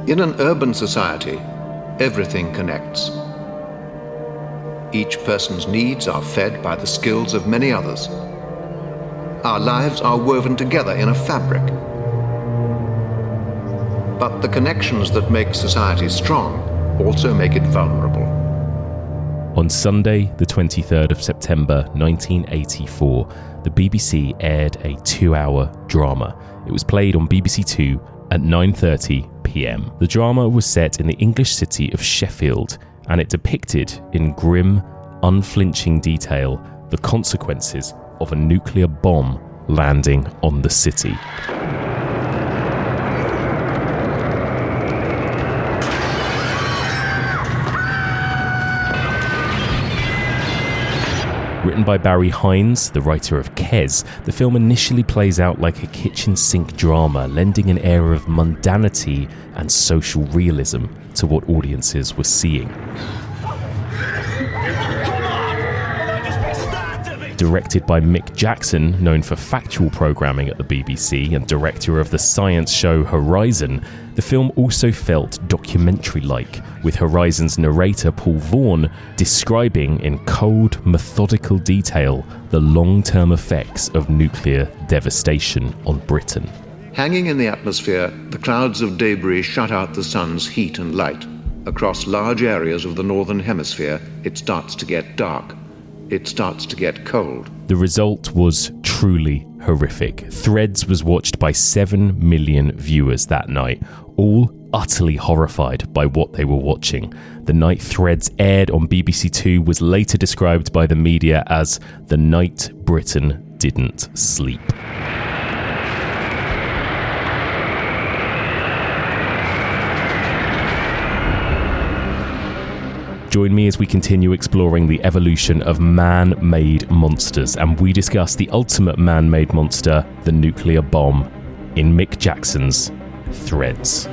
In an urban society, everything connects. Each person's needs are fed by the skills of many others. Our lives are woven together in a fabric. But the connections that make society strong also make it vulnerable. On Sunday, the 23rd of September 1984, the BBC aired a 2-hour drama. It was played on BBC Two at 9:30 p.m. The drama was set in the English city of Sheffield, and it depicted in grim, unflinching detail the consequences of a nuclear bomb landing on the city. Written by Barry Hines, the writer of Kes, the film initially plays out like a kitchen sink drama, lending an air of mundanity and social realism to what audiences were seeing. Directed by Mick Jackson, known for factual programming at the BBC and director of the science show Horizon, the film also felt documentary-like, with Horizon's narrator Paul Vaughan describing in cold, methodical detail the long-term effects of nuclear devastation on Britain. Hanging in the atmosphere, the clouds of debris shut out the sun's heat and light. Across large areas of the northern hemisphere, it starts to get dark. It starts to get cold. The result was truly horrific. Threads was watched by 7 million viewers that night, all utterly horrified by what they were watching. The night Threads aired on BBC Two was later described by the media as the night Britain didn't sleep. Join me as we continue exploring the evolution of man-made monsters, and we discuss the ultimate man-made monster, the nuclear bomb, in Mick Jackson's Threads.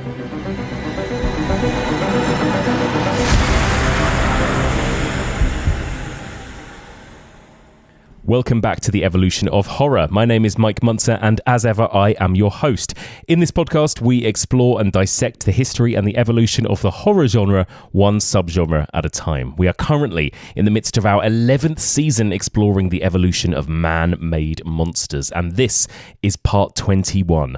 Welcome back to the evolution of horror. My name is Mike Muncer, and as ever, I am your host. In this podcast, we explore and dissect the history and the evolution of the horror genre, one subgenre at a time. We are currently in the midst of our 11th season exploring the evolution of man-made monsters, and this is part 21.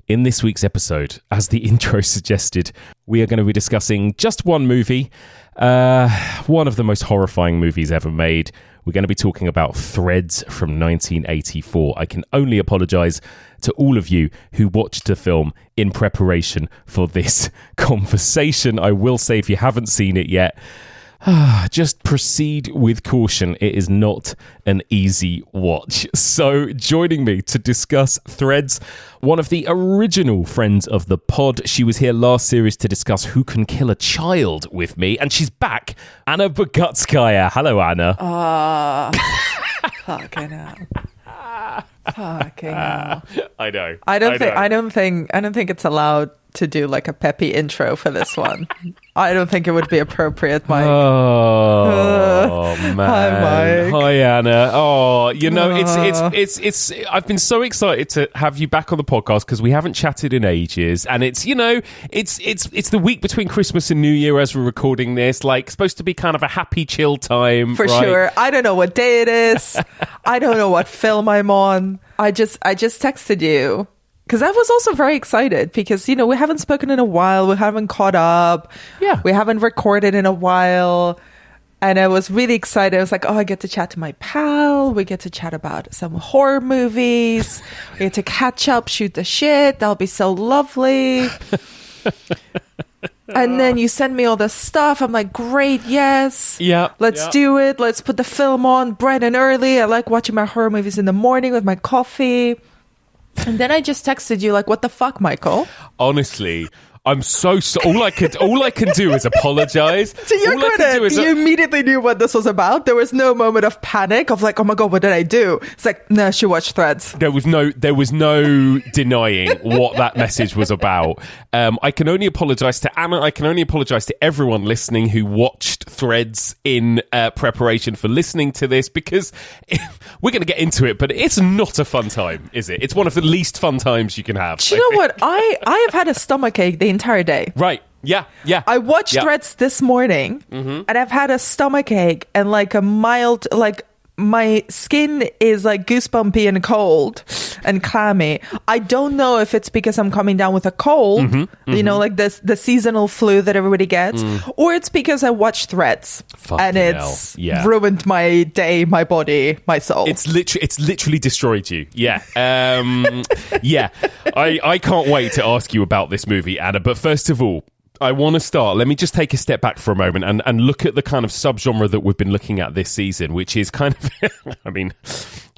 In this week's episode, as the intro suggested, we are going to be discussing just one movie, one of the most horrifying movies ever made. We're going to be talking about Threads from 1984. I can only apologise to all of you who watched the film in preparation for this conversation. I will say, if you haven't seen it yet, just proceed with caution. It is not an easy watch. So joining me to discuss Threads, one of the original friends of the pod. She was here last series to discuss Who Can Kill a Child with me, and she's back. Anna Bogutskaya. Hello, Anna. Fucking hell. Fucking hell. I know. I don't think it's allowed to do like a peppy intro for this one. I don't think it would be appropriate, Mike. Oh man. Hi, Mike. Hi, Anna. Oh, you know, it's I've been so excited to have you back on the podcast because we haven't chatted in ages, and it's the week between Christmas and New Year as we're recording this, like supposed to be kind of a happy chill time. For right? sure. I don't know what day it is. I don't know what film I'm on. I just texted you. Because I was also very excited because, you know, we haven't spoken in a while. We haven't caught up. Yeah. We haven't recorded in a while. And I was really excited. I was like, oh, I get to chat to my pal. We get to chat about some horror movies. We get to catch up, shoot the shit. That'll be so lovely. And then you send me all this stuff. I'm like, great, yes. Yeah. Let's do it. Let's put the film on bright and early. I like watching my horror movies in the morning with my coffee. And then I just texted you like, what the fuck, Michael? Honestly, I'm so all I can do is apologize. To your credit, you immediately knew what this was about. There was no moment of panic of like, oh my god, what did I do? It's like, no, she watched Threads. There was no denying what that message was about. I can only apologize to Anna. I can only apologize to everyone listening who watched Threads in preparation for listening to this, because we're going to get into it, but it's not a fun time, is it? It's one of the least fun times you can have. Do you know what? I have had a stomachache the entire day. Right. Yeah. I watched Threads this morning, and I've had a stomach ache and like a mild, like my skin is like goosebumpy and cold and clammy. I don't know if it's because I'm coming down with a cold, you know, like the seasonal flu that everybody gets, or it's because I watched Threads and it's ruined my day, my body, my soul. It's literally destroyed you. Yeah. I can't wait to ask you about this movie, Anna. But first of all, I want to start. Let me just take a step back for a moment and look at the kind of subgenre that we've been looking at this season, which is kind of, I mean,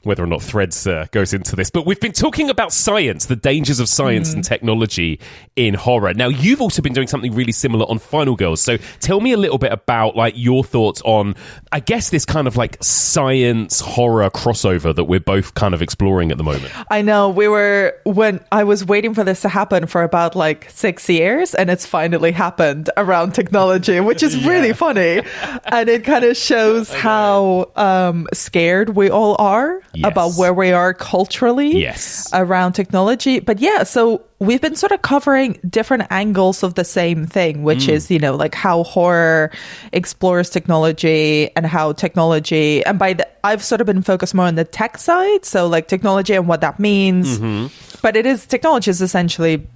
whether or not Threads goes into this, but we've been talking about science, the dangers of science and technology in horror. Now, you've also been doing something really similar on Final Girls. So tell me a little bit about like your thoughts on, I guess, this kind of like science horror crossover that we're both kind of exploring at the moment. I know when I was waiting for this to happen for about like 6 years, and it's finally happened around technology, which is really funny. And it kind of shows how scared we all are about where we are culturally around technology. But yeah, so we've been sort of covering different angles of the same thing, which is, you know, like how horror explores technology and how technology, and I've sort of been focused more on the tech side. So like technology and what that means. But technology is essentially,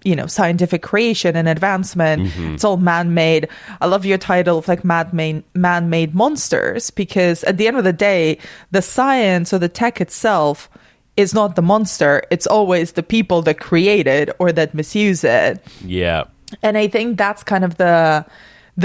you know, scientific creation and advancement. It's all man-made. I love your title of like man-made monsters, because at the end of the day, the science or the tech itself is not the monster. It's always the people that create it or that misuse it. Yeah. And I think that's kind of the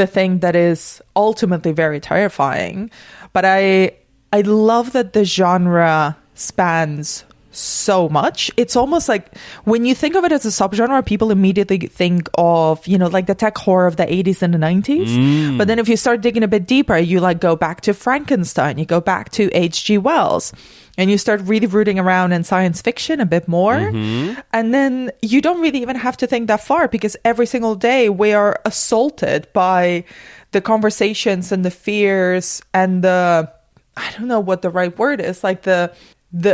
thing that is ultimately very terrifying. But I love that the genre spans so much. It's almost like when you think of it as a subgenre, people immediately think of, you know, like the tech horror of the 80s and the 90s. But then if you start digging a bit deeper, you like go back to Frankenstein, you go back to H.G. Wells, and you start really rooting around in science fiction a bit more. And then you don't really even have to think that far, because every single day we are assaulted by the conversations and the fears and I don't know what the right word is, like the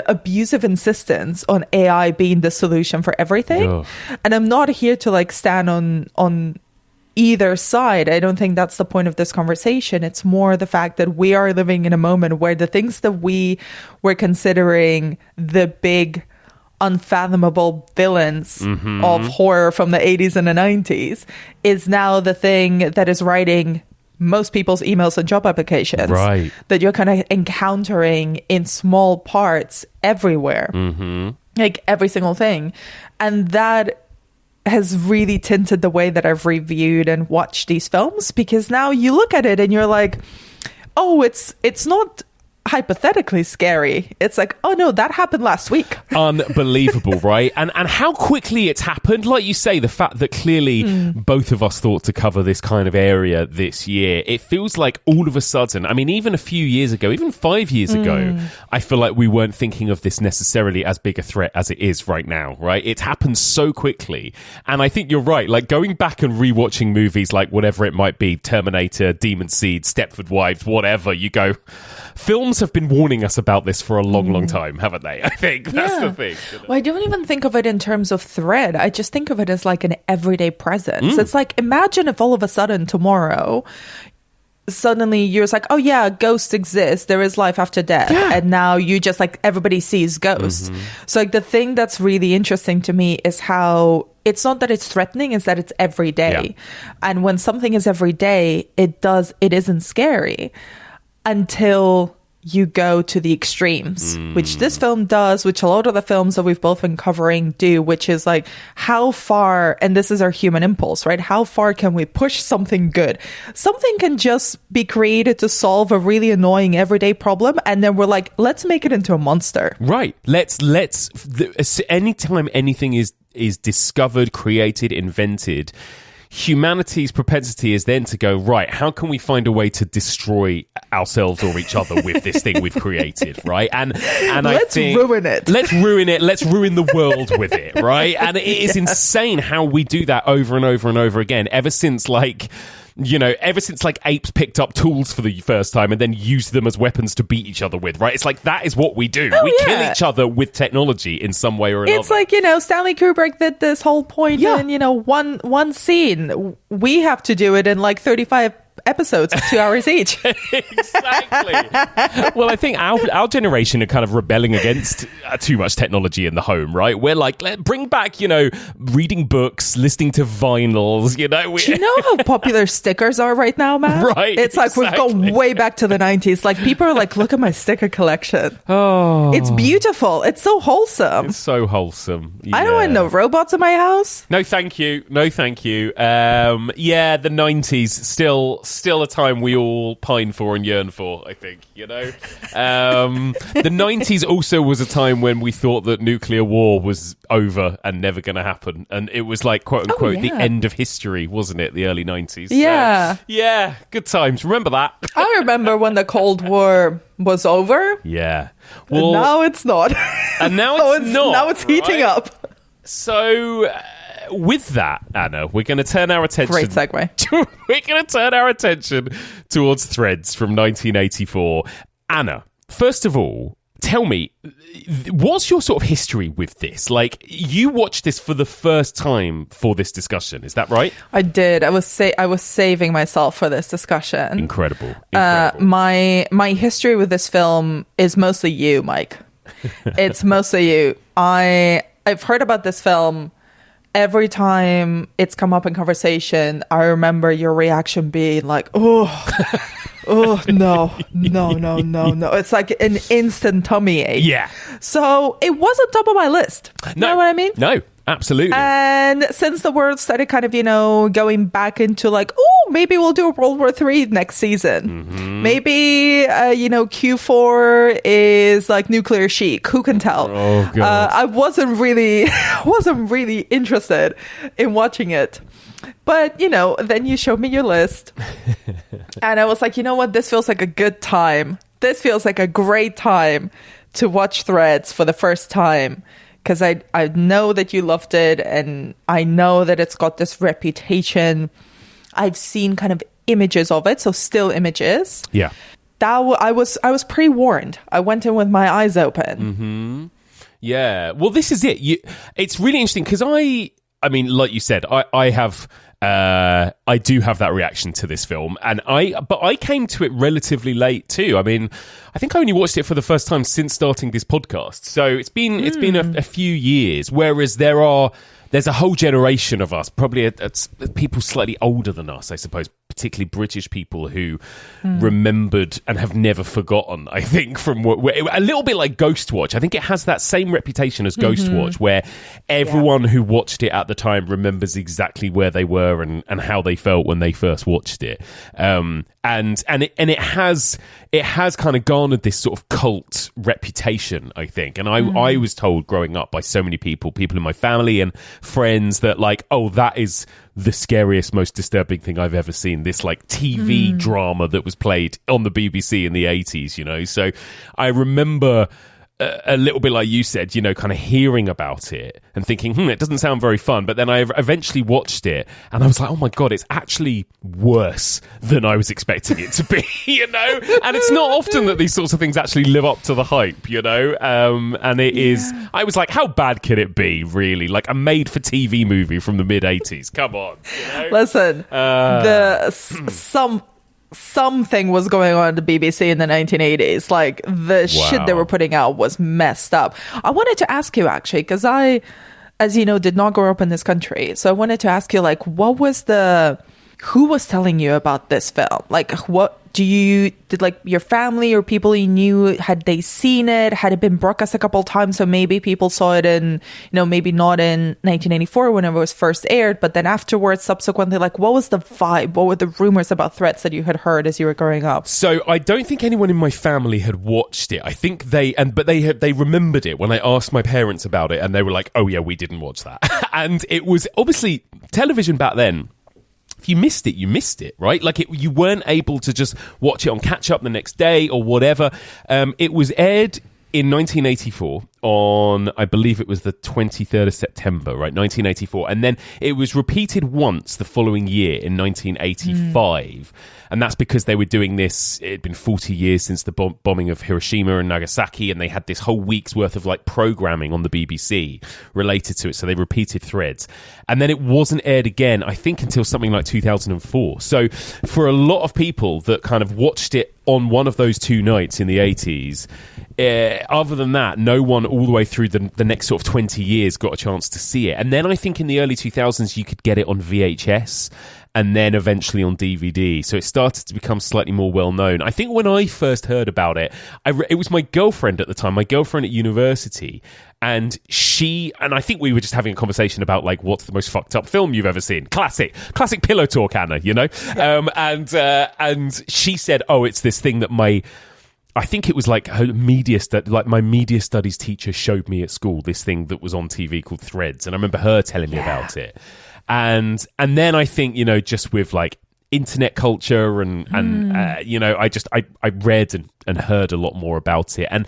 abusive insistence on AI being the solution for everything. And I'm not here to like stand on either side. I don't think that's the point of this conversation. It's more the fact that we are living in a moment where the things that we were considering the big unfathomable villains of horror from the 80s and the 90s is now the thing that is writing most people's emails and job applications, that you're kind of encountering in small parts everywhere, like every single thing. And that has really tinted the way that I've reviewed and watched these films, because now you look at it and you're like, oh, it's not hypothetically scary. It's like, oh no, that happened last week. Unbelievable, right? And how quickly it's happened. Like you say, the fact that clearly both of us thought to cover this kind of area this year, it feels like all of a sudden, I mean, even a few years ago, even 5 years ago, I feel like we weren't thinking of this necessarily as big a threat as it is right now, right? It's happened so quickly. And I think you're right. Like going back and rewatching movies like whatever it might be, Terminator, Demon Seed, Stepford Wives, whatever, you go, films have been warning us about this for a long, long time, haven't they? I think that's the thing. Well, I don't even think of it in terms of threat. I just think of it as like an everyday presence. It's like, imagine if all of a sudden tomorrow, suddenly you're just like, oh yeah, ghosts exist. There is life after death. And now you just like, everybody sees ghosts. So like the thing that's really interesting to me is how it's not that it's threatening, it's that it's every day. And when something is every day, it isn't scary until you go to the extremes, which this film does, which a lot of the films that we've both been covering do, which is like how far, and this is our human impulse, right? How far can we push something good? Something can just be created to solve a really annoying everyday problem, and then we're like, let's make it into a monster. Right. Let's anytime anything is discovered, created, invented, humanity's propensity is then to go, right, how can we find a way to destroy ourselves or each other with this thing we've created, right? And let's ruin it. Let's ruin it. Let's ruin the world with it, right? And it is insane how we do that over and over and over again, ever since like you know, ever since like apes picked up tools for the first time and then used them as weapons to beat each other with, right? It's like that is what we do. We kill each other with technology in some way or another. It's like, you know, Stanley Kubrick did this whole point in, you know, one scene. We have to do it in like 35 episodes of 2 hours each. Exactly. Well, I think our generation are kind of rebelling against too much technology in the home, right? We're like, bring back, you know, reading books, listening to vinyls, you know. Do you know how popular stickers are right now, man? Right. It's like we've gone way back to the 90s. Like people are like, look at my sticker collection. Oh. It's beautiful. It's so wholesome. It's so wholesome. Yeah. I don't want no robots in my house. No, thank you. No, thank you. Yeah, the 90s, still a time we all pine for and yearn for, I think, you know. The 90s also was a time when we thought that nuclear war was over and never going to happen. And it was like, quote unquote, the end of history, wasn't it? The early 90s. Yeah. So, yeah, good times. Remember that? I remember when the Cold War was over. Yeah. Well, now it's not. And now it's not. Now it's heating up. So... with that, Anna, we're going to turn our attention... Great segue. We're going to turn our attention towards Threads from 1984. Anna, first of all, tell me, what's your sort of history with this? Like, you watched this for the first time for this discussion, is that right? I did. I was saving myself for this discussion. Incredible. My history with this film is mostly you, Mike. It's mostly you. I've heard about this film... Every time it's come up in conversation, I remember your reaction being like, oh, no. It's like an instant tummy ache. Yeah. So it wasn't top of my list. You know what I mean? No, absolutely. And since the world started kind of, you know, going back into like, oh, maybe we'll do a World War III next season. Mm-hmm. Maybe, you know, Q4 is like nuclear chic. Who can tell? Oh, God. I wasn't really interested in watching it. But, you know, then you showed me your list. And I was like, you know what? This feels like a good time. This feels like a great time to watch Threads for the first time. Because I know that you loved it, and I know that it's got this reputation. I've seen kind of images of it, so still images. Yeah. I was pre-warned. I went in with my eyes open. Mm-hmm. Yeah. Well, this is it. It's really interesting because I mean, like you said, I do have that reaction to this film, but I came to it relatively late too. I mean, I think I only watched it for the first time since starting this podcast, so it's been a few years. Whereas there's a whole generation of us, probably people slightly older than us, I suppose, particularly British people who remembered and have never forgotten, I think, from a little bit like Ghostwatch. I think it has that same reputation as Ghostwatch, where everyone who watched it at the time remembers exactly where they were and how they felt when they first watched it. And it has kind of garnered this sort of cult reputation, I think. And I was told growing up by so many people in my family and friends that like, oh, that is the scariest, most disturbing thing I've ever seen. This like TV drama that was played on the BBC in the 80s, you know. So I remember a little bit like you said, you know, kind of hearing about it and thinking, it doesn't sound very fun. But then I eventually watched it and I was like, oh my God, it's actually worse than I was expecting it to be, you know? And it's not often that these sorts of things actually live up to the hype, you know? And it is, I was like, how bad can it be, really? Like a made-for-TV movie from the mid-80s. Come on. You know? Listen, something was going on at the BBC in the 1980s. Like the shit they were putting out was messed up. I wanted to ask you actually, because I, as you know, did not grow up in this country. So I wanted to ask you, like, who was telling you about this film? Like, what did like your family or people you knew, had they seen it? Had it been broadcast a couple of times? So maybe people saw it in, you know, maybe not in 1984 when it was first aired, but then afterwards, subsequently, like, what was the vibe? What were the rumors about Threads that you had heard as you were growing up? So I don't think anyone in my family had watched it. I think they remembered it when I asked my parents about it, and they were like, oh yeah, we didn't watch that. And it was obviously television back then. If you missed it, right? Like you weren't able to just watch it on catch up the next day or whatever. It was aired in 1984 on, I believe it was the 23rd of September, right, 1984. And then it was repeated once the following year in 1985. And that's because they were doing this, it had been 40 years since the bombing of Hiroshima and Nagasaki, and they had this whole week's worth of like programming on the BBC related to it. So they repeated threads. And then it wasn't aired again, I think, until something like 2004. So for a lot of people that kind of watched it on one of those two nights in the 80s, other than that, no one all the way through the next sort of 20 years got a chance to see it. And then I think in the early 2000s, you could get it on VHS and then eventually on DVD. So it started to become slightly more well-known. I think when I first heard about it, it was my girlfriend at the time, my girlfriend at university, and I think we were just having a conversation about, like, what's the most fucked up film you've ever seen? Classic pillow talk, Anna, you know? And she said, oh, it's this thing that I think it was like her my media studies teacher showed me at school, this thing that was on TV called Threads. And I remember her telling me about it. And then I think, you know, just with like internet culture and you know, I read and heard a lot more about it. And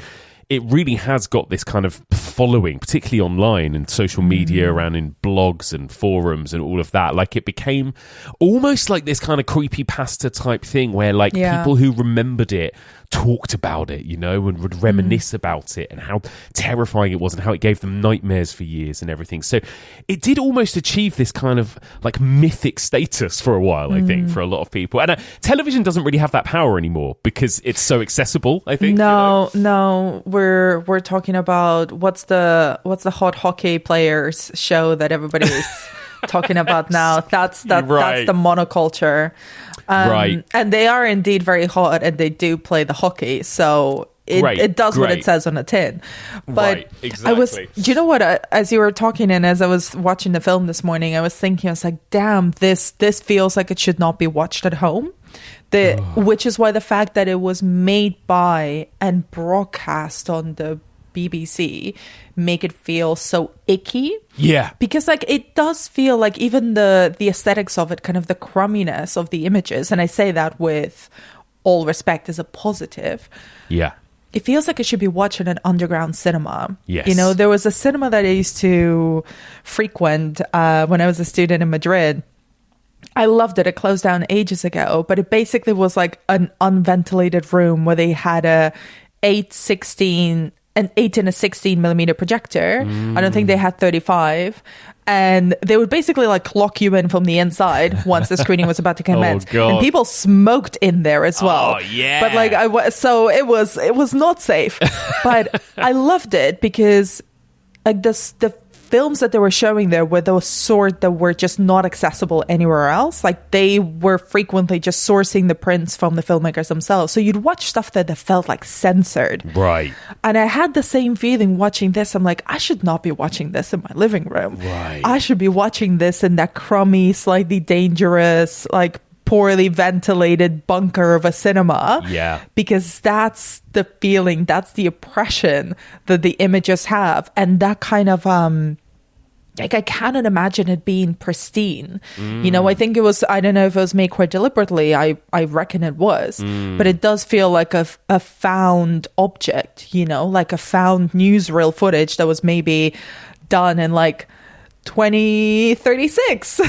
it really has got this kind of following, particularly online and social media and in blogs and forums and all of that. Like, it became almost like this kind of creepypasta type thing where, like, people who remembered it talked about it, you know, and would reminisce about it and how terrifying it was and how it gave them nightmares for years and everything. So it did almost achieve this kind of like mythic status for a while, I think, for a lot of people. And television doesn't really have that power anymore because it's so accessible, I think. No, we're talking about what's the hot hockey players show that everybody's talking about now. That's the monoculture. Right. And they are indeed very hot, and they do play the hockey. So it does what it says on the tin. But exactly. Do you know what? As you were talking and as I was watching the film this morning, I was thinking, I was like, damn, this feels like it should not be watched at home. Which is why the fact that it was made by and broadcast on the BBC make it feel so icky. Yeah. Because like it does feel like even the aesthetics of it, kind of the crumminess of the images, and I say that with all respect as a positive. Yeah. It feels like it should be watched in an underground cinema. Yes. You know, there was a cinema that I used to frequent when I was a student in Madrid. I loved it. It closed down ages ago, but it basically was like an unventilated room where they had an 8 and a 16 millimeter projector. I don't think they had 35. And they would basically like lock you in from the inside once the screening was about to commence. And people smoked in there as well. Oh, yeah. But like so it was not safe. But I loved it because like the films that they were showing there were those sort that were just not accessible anywhere else. Like they were frequently just sourcing the prints from the filmmakers themselves. So you'd watch stuff that felt like censored. Right. And I had the same feeling watching this. I'm like, I should not be watching this in my living room. Right. I should be watching this in that crummy, slightly dangerous, like poorly ventilated bunker of a cinema. Yeah. Because that's the feeling, that's the oppression that the images have. And that kind of like I cannot imagine it being pristine. You know, I think it was, I don't know if it was made quite deliberately. I reckon it was. But it does feel like a found object, you know, like a found newsreel footage that was maybe done in like 2036.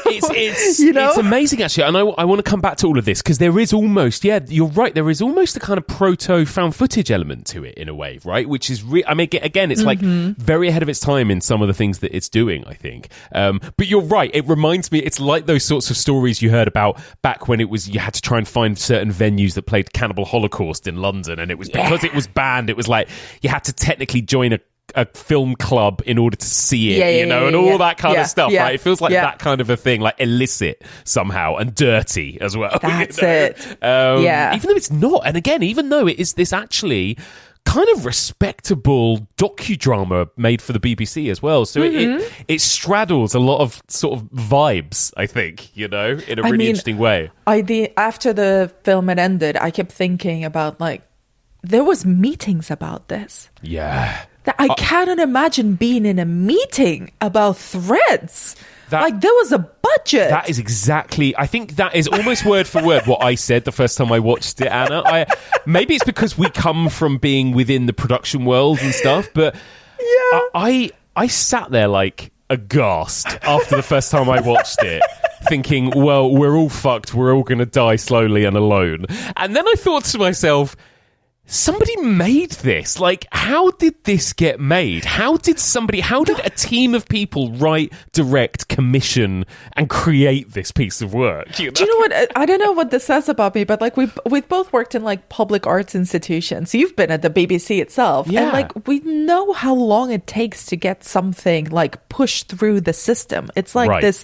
It's you know? It's amazing, actually. And I want to come back to all of this because there is almost, you're right, there is almost a kind of proto found footage element to it in a way, right? Which is I mean, again, it's like very ahead of its time in some of the things that it's doing, I think. But you're right, it reminds me, it's like those sorts of stories you heard about back when it was, you had to try and find certain venues that played Cannibal Holocaust in London, and it was because it was banned, it was like you had to technically join a film club in order to see it, you know, and all that kind of stuff, right? It feels like that kind of a thing, like illicit somehow and dirty as well. That's you know? it. Even though it's not. And again, even though it is this actually kind of respectable docudrama made for the BBC as well. So it straddles a lot of sort of vibes, I think, you know, in a really interesting way. After the film had ended, I kept thinking about like, there was meetings about this. Yeah. that I cannot imagine being in a meeting about threads. Like, there was a budget. That is exactly... I think that is almost word for word what I said the first time I watched it, Anna. Maybe it's because we come from being within the production world and stuff, but I sat there, like, aghast after the first time I watched it, thinking, well, we're all fucked. We're all going to die slowly and alone. And then I thought to myself... Somebody made this. Like, how did this get made? How did a team of people write, direct, commission, and create this piece of work? You know? Do you know what? I don't know what this says about me, but like we've both worked in like public arts institutions. You've been at the BBC itself. Yeah. And like we know how long it takes to get something like pushed through the system. It's like this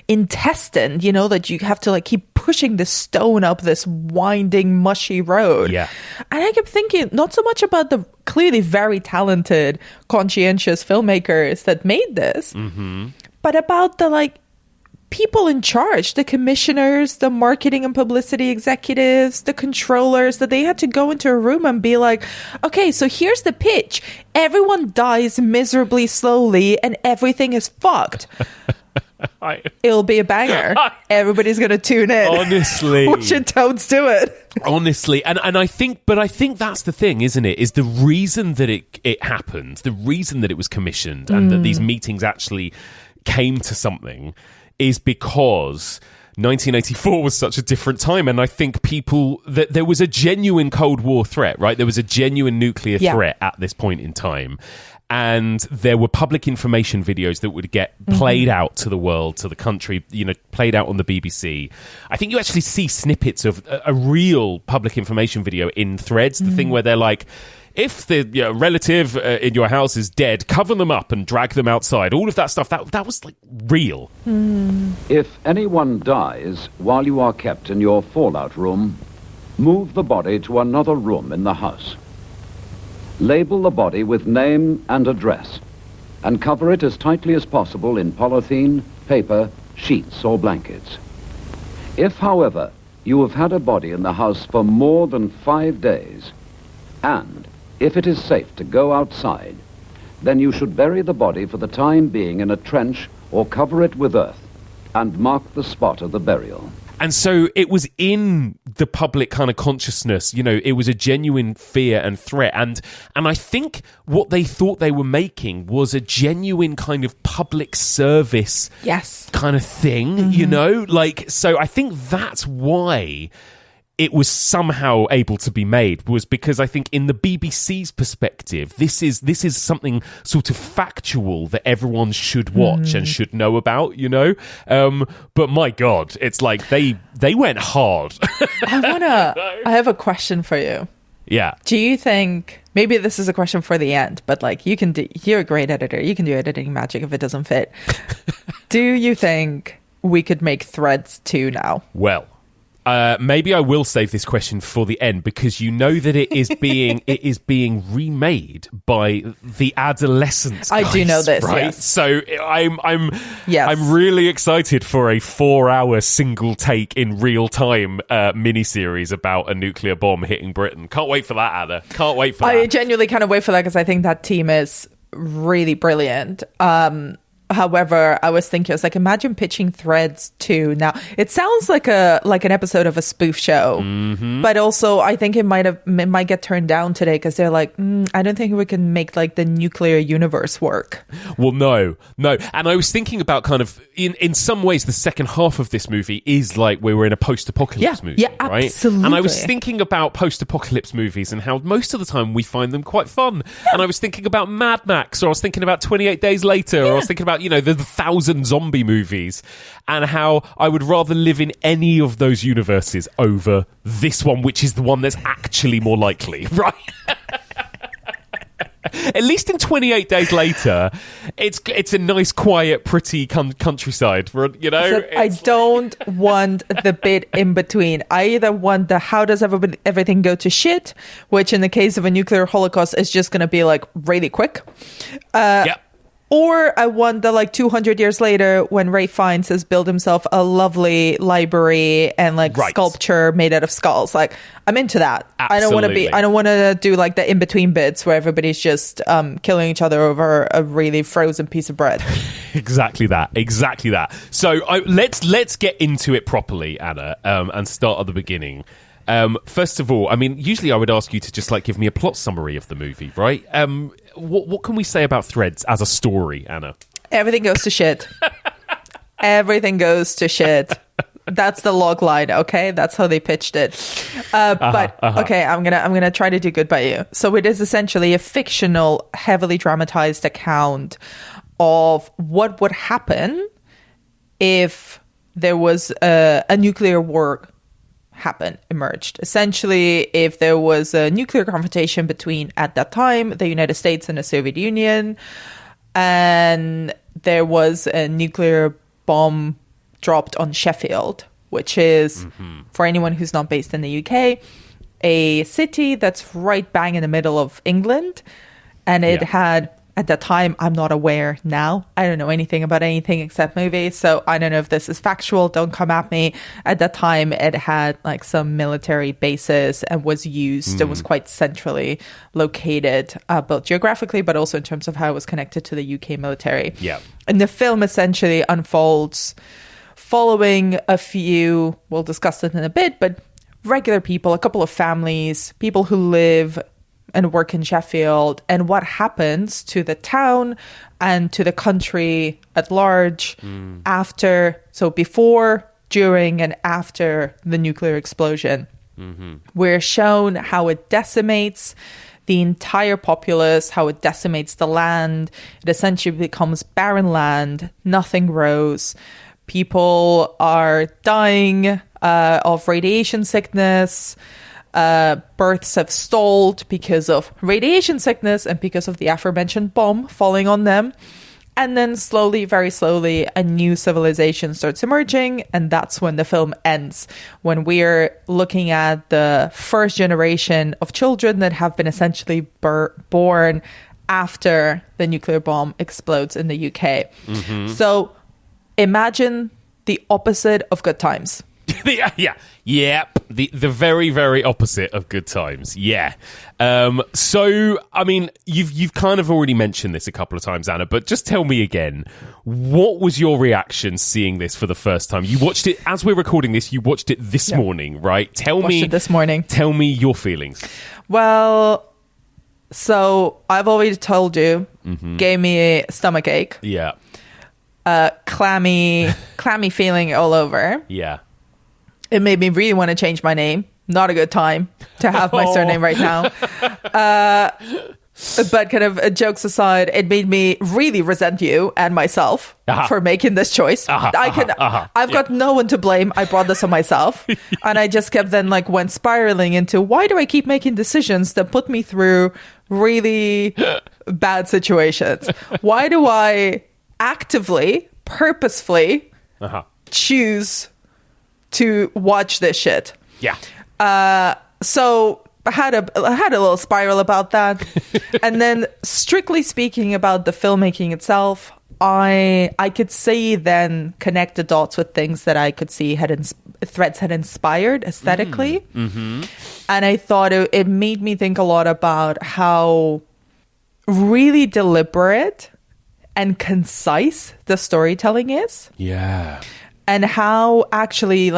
intestine, you know, that you have to like keep pushing the stone up this winding, mushy road. Yeah. And I kept thinking not so much about the clearly very talented, conscientious filmmakers that made this, but about the like people in charge, the commissioners, the marketing and publicity executives, the controllers, that they had to go into a room and be like, okay, so here's the pitch. Everyone dies miserably slowly and everything is fucked. It'll be a banger. Everybody's going to tune in. Honestly. We should totes do it. Honestly. And I think that's the thing, isn't it? Is the reason that it happened, the reason that it was commissioned and that these meetings actually came to something is because 1984 was such a different time. And I think that there was a genuine Cold War threat, right? There was a genuine nuclear threat at this point in time. And there were public information videos that would get played out to the world, to the country, you know, played out on the BBC. I think you actually see snippets of a real public information video in Threads, the thing where they're like, if the relative in your house is dead, cover them up and drag them outside. All of that stuff, that was like real. If anyone dies while you are kept in your fallout room, move the body to another room in the house. Label the body with name and address and cover it as tightly as possible in polythene, paper, sheets or blankets. If, however, you have had a body in the house for more than 5 days, and if it is safe to go outside, then you should bury the body for the time being in a trench or cover it with earth and mark the spot of the burial. And so it was in the public kind of consciousness, you know, it was a genuine fear and threat. And I think what they thought they were making was a genuine kind of public service kind of thing, you know? Like, so I think that's why it was somehow able to be made, was because I think in the BBC's perspective, this is something sort of factual that everyone should watch and should know about, you know? But my God, it's like they went hard. I have a question for you. Yeah. Do you think, maybe this is a question for the end, but like you're a great editor. You can do editing magic if it doesn't fit. Do you think we could make Threads 2 now? Well, maybe I will save this question for the end, because you know that it is being remade by the Adolescents. I do know this, right? yes. So I'm really excited for a 4-hour single take in real time miniseries about a nuclear bomb hitting Britain. Can't wait for that, Anna. Can't wait for that. I genuinely kind of wait for that because I think that team is really brilliant. However, I was imagine pitching Threads 2 now. It sounds like an episode of a spoof show, but also I think it might get turned down today because they're like, I don't think we can make like the nuclear universe work. Well, no. And I was thinking about kind of in some ways the second half of this movie is like we were in a post-apocalypse movie, right? Absolutely. And I was thinking about post-apocalypse movies and how most of the time we find them quite fun. And I was thinking about Mad Max, or I was thinking about 28 Days Later, or I was thinking about, you know, the 1,000 zombie movies, and how I would rather live in any of those universes over this one, which is the one that's actually more likely, right? At least in 28 Days Later, it's a nice, quiet, pretty countryside, you know? I don't want the bit in between. I either want the how does everything go to shit, which in the case of a nuclear holocaust is just going to be like really quick. Yeah. Or I want the 200 years later when Ray Fiennes has built himself a lovely library and sculpture made out of skulls. I'm into that. Absolutely. I don't want to do the in-between bits where everybody's just killing each other over a really frozen piece of bread. Exactly that. So let's get into it properly, Anna, and start at the beginning. First of all, I mean, usually I would ask you to just give me a plot summary of the movie, right? What can we say about Threads as a story, Anna? Everything goes to shit. Everything goes to shit. That's the log line, okay? That's how they pitched it. Okay, I'm gonna try to do good by you. So it is essentially a fictional, heavily dramatized account of what would happen if there was a nuclear war emerged. Essentially, if there was a nuclear confrontation between, at that time, the United States and the Soviet Union, and there was a nuclear bomb dropped on Sheffield, which is, for anyone who's not based in the UK, a city that's right bang in the middle of England. And it had, at that time, I'm not aware now. I don't know anything about anything except movies. So I don't know if this is factual. Don't come at me. At that time, it had some military bases and was used. It was quite centrally located, both geographically, but also in terms of how it was connected to the UK military. Yeah. And the film essentially unfolds following a few, we'll discuss it in a bit, but regular people, a couple of families, people who live and work in Sheffield, and what happens to the town and to the country at large before, during, and after the nuclear explosion. We're shown how it decimates the entire populace, how it decimates the land. It essentially becomes barren land. Nothing grows. People are dying of radiation sickness. Births have stalled because of radiation sickness and because of the aforementioned bomb falling on them. And then slowly, very slowly, a new civilization starts emerging. And that's when the film ends, when we're looking at the first generation of children that have been essentially born after the nuclear bomb explodes in the UK. So imagine the opposite of Good Times. The very, very opposite of Good Times. So I mean, you've kind of already mentioned this a couple of times, Anna, but just tell me again, what was your reaction seeing this for the first time? You watched it as we're recording this. You watched it this morning, right? Watched it this morning. Tell me your feelings. Well, so I've always told you, gave me a stomach ache. Clammy feeling all over. It made me really want to change my name. Not a good time to have my surname right now. But kind of jokes aside, it made me really resent you and myself for making this choice. I've got no one to blame. I brought this on myself. And I just kept then went spiraling into, why do I keep making decisions that put me through really bad situations? Why do I actively, purposefully choose to watch this shit? So I had a little spiral about that. And then strictly speaking about the filmmaking itself, I could see then connect the dots with things that I could see Threads had inspired aesthetically. And I thought it made me think a lot about how really deliberate and concise the storytelling is. And how actually,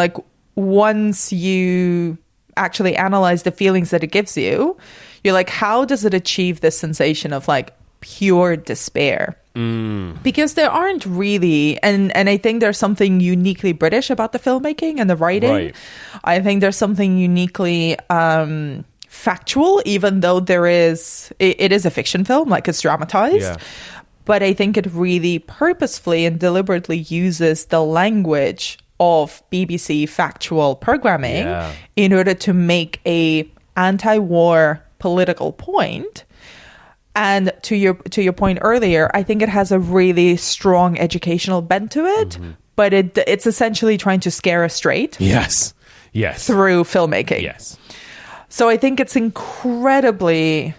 once you actually analyze the feelings that it gives you, you're like, how does it achieve this sensation of pure despair? Because there aren't really, and I think there's something uniquely British about the filmmaking and the writing. I think there's something uniquely factual, even though it is a fiction film, it's dramatized. But I think it really purposefully and deliberately uses the language of BBC factual programming in order to make a anti-war political point. And to your point earlier, I think it has a really strong educational bent to it, but it's essentially trying to scare us straight. Through filmmaking. So I think it's incredibly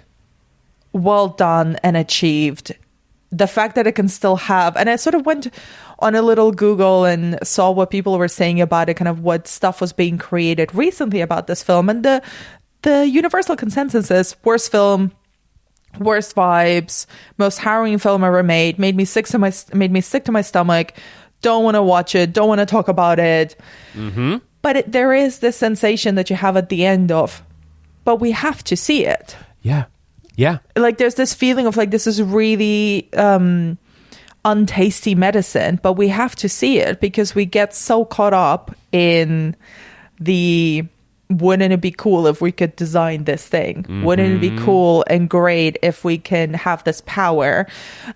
well done and achieved the fact that it can still have, and I sort of went on a little Google and saw what people were saying about it, kind of what stuff was being created recently about this film. And the universal consensus is worst film, worst vibes, most harrowing film ever made, made me sick to my stomach, don't want to watch it, don't want to talk about it. Mm-hmm. But there is this sensation that you have at the end of, but we have to see it. Yeah. Yeah. Like there's this feeling of like, this is really untasty medicine, but we have to see it because we get so caught up in the, wouldn't it be cool if we could design this thing? Mm-hmm. Wouldn't it be cool and great if we can have this power?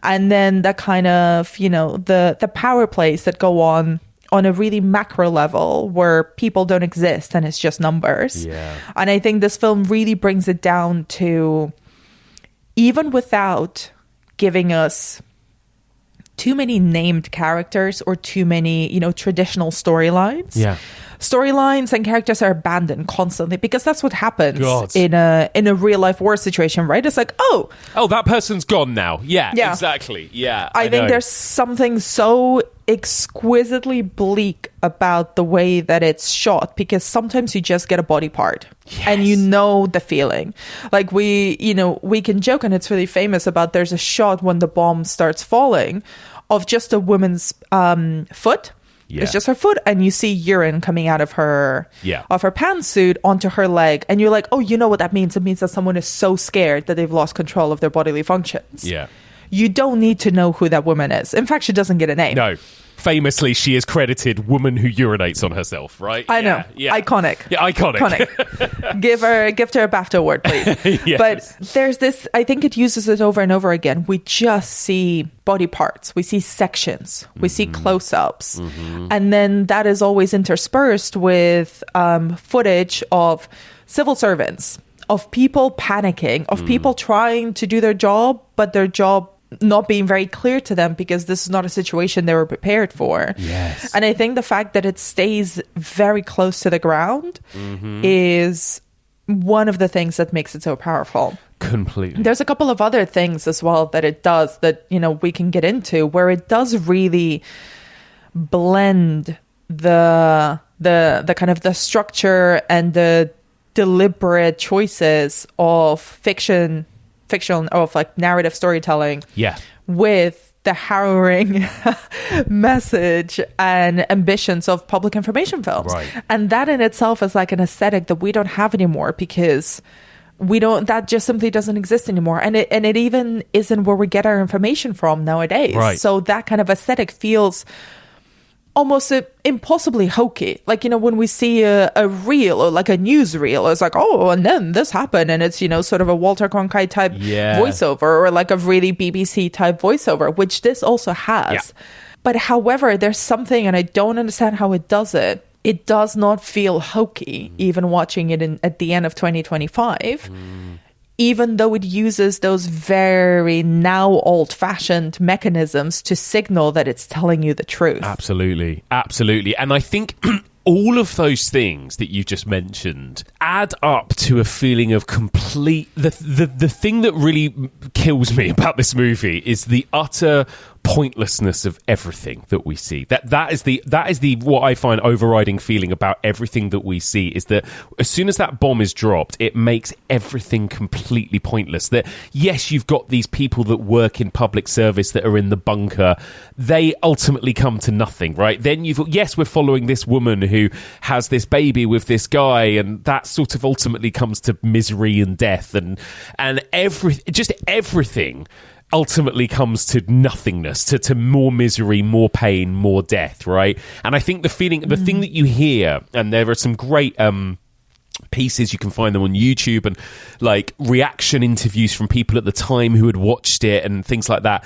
And then the kind of, the power plays that go on a really macro level where people don't exist and it's just numbers. Yeah. And I think this film really brings it down to, even without giving us too many named characters or too many, traditional storylines. Yeah. Storylines and characters are abandoned constantly because that's what happens God. in a real life war situation, right? It's like, oh, that person's gone now. Yeah. Exactly. Yeah. I think there's something so exquisitely bleak about the way that it's shot because sometimes you just get a body part. Yes. And the feeling. Like we can joke, and it's really famous about, there's a shot when the bomb starts falling of just a woman's foot. Yeah. It's just her foot, and you see urine coming out of her pantsuit onto her leg, and you're like, oh, you know what that means? It means that someone is so scared that they've lost control of their bodily functions. Yeah. You don't need to know who that woman is. In fact, she doesn't get a name. No. Famously, she is credited woman who urinates on herself, right? I know. Yeah. Iconic. Yeah, iconic. Give her a BAFTA award, please. Yes. But there's this, I think it uses it over and over again. We just see body parts. We see sections. We see close-ups. Mm-hmm. And then that is always interspersed with footage of civil servants, of people panicking, of people trying to do their job, but their job not being very clear to them because this is not a situation they were prepared for. Yes. And I think the fact that it stays very close to the ground is one of the things that makes it so powerful. Completely. There's a couple of other things as well that it does that, we can get into, where it does really blend the kind of the structure and the deliberate choices of fiction of like narrative storytelling with the harrowing message and ambitions of public information films. Right. And that in itself is like an aesthetic that we don't have anymore because that just simply doesn't exist anymore. And it even isn't where we get our information from nowadays. Right. So that kind of aesthetic feels almost impossibly hokey. Like, when we see a reel or like a news reel, it's like, oh, and then this happened. And it's, sort of a Walter Cronkite type voiceover or like a really BBC type voiceover, which this also has. Yeah. But however, there's something, and I don't understand how it does it. It does not feel hokey, even watching it at the end of 2025. Even though it uses those very now old-fashioned mechanisms to signal that it's telling you the truth. Absolutely. Absolutely. And I think all of those things that you just mentioned add up to a feeling of complete... The thing that really kills me about this movie is the utter pointlessness of everything that we see. That is the what I find overriding feeling about everything that we see, is that as soon as that bomb is dropped, it makes everything completely pointless. That yes, you've got these people that work in public service that are in the bunker. They ultimately come to nothing, right? Then we're following this woman who has this baby with this guy, and that sort of ultimately comes to misery and death, and everything ultimately comes to nothingness, to more misery, more pain, more death, right? And I think the thing that you hear, and there are some great pieces, you can find them on YouTube, and like reaction interviews from people at the time who had watched it and things like that.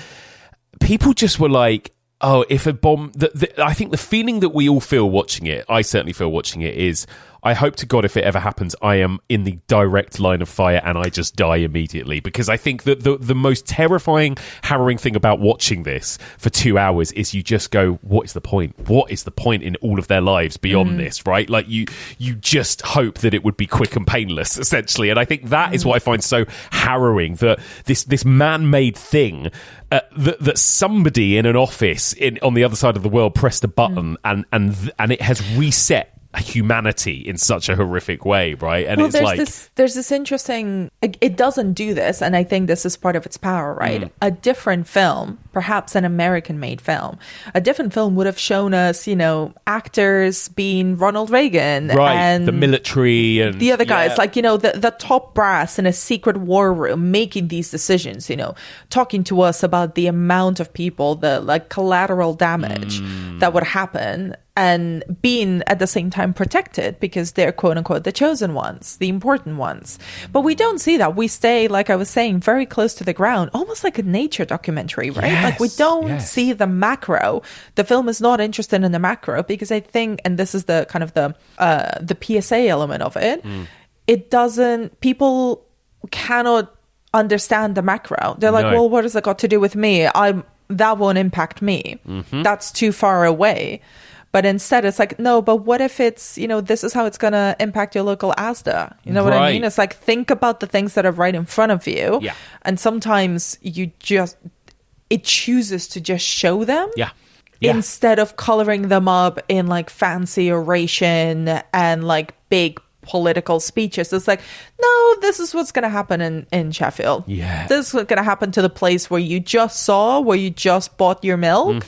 People just were like, oh, if a bomb... I think the feeling that we all feel watching it, I certainly feel watching it, is I hope to God if it ever happens, I am in the direct line of fire and I just die immediately, because I think that the most terrifying, harrowing thing about watching this for 2 hours is you just go, what is the point? What is the point in all of their lives beyond this, right? Like you just hope that it would be quick and painless, essentially. And I think that is what I find so harrowing, that this man-made thing, that somebody in an office on the other side of the world pressed a button and it has reset humanity in such a horrific way, right? And it's there's this interesting, it doesn't do this, and I think this is part of its power, right? A different film, perhaps an American made film, a different film would have shown us, actors being Ronald Reagan, right, and the military and the other guys, like, the top brass in a secret war room making these decisions, talking to us about the amount of people, the like collateral damage that would happen, and being at the same time protected because they're quote unquote the chosen ones, the important ones. But we don't see that. We stay, like I was saying, very close to the ground, almost like a nature documentary, right? Yes, like we don't see the macro. The film is not interested in the macro because I think, and this is the kind of the PSA element of it, it doesn't, people cannot understand the macro. They're like, well, what has that got to do with me? That won't impact me. That's too far away. But instead, it's like, no, but what if it's, this is how it's going to impact your local Asda? You know what I mean? It's like, think about the things that are right in front of you. Yeah. And sometimes it chooses to just show them. Yeah. Instead of coloring them up in like fancy oration and like big political speeches. It's like, no, this is what's going to happen in Sheffield. Yeah. This is what's going to happen to the place where you just bought your milk.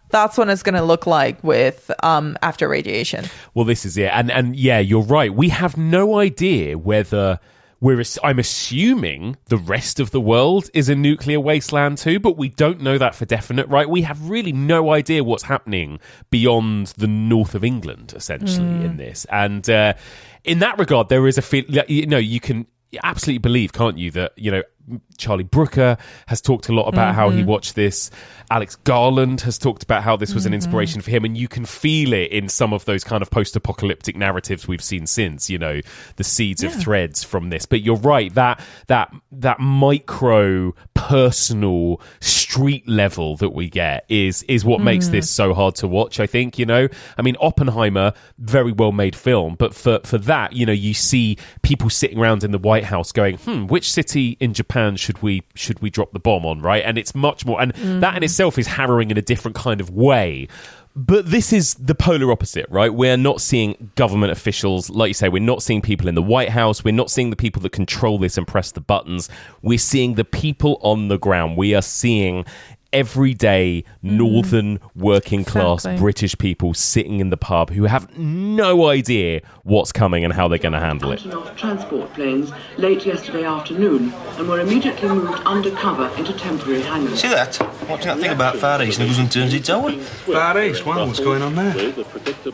That's what it's going to look like with after radiation. Well, this is it. And yeah, you're right. We have no idea whether I'm assuming the rest of the world is a nuclear wasteland too, but we don't know that for definite, right? We have really no idea what's happening beyond the north of England, essentially, in this. And in that regard, there is a feel, you can absolutely believe, can't you, that, Charlie Brooker has talked a lot about how he watched this. Alex Garland has talked about how this was an inspiration for him, and you can feel it in some of those kind of post-apocalyptic narratives we've seen since, the seeds of threads from this. But you're right, that micro personal street level that we get is what makes this so hard to watch, I think. I mean, Oppenheimer, very well made film, but for that, you see people sitting around in the White House going, which city in Japan should we drop the bomb on, right? And it's much more, and that in itself is harrowing in a different kind of way. But this is the polar opposite, right? We're not seeing government officials, like you say, we're not seeing people in the White House, we're not seeing the people that control this and press the buttons. We're seeing the people on the ground. We are seeing everyday northern working class British people sitting in the pub who have no idea what's coming and how they're going to handle it. Off transport planes late yesterday afternoon and were immediately moved undercover into temporary hangars. See that? Watching that thing about Far East and it goes and turns its over. Far East? Wow, what's going on there?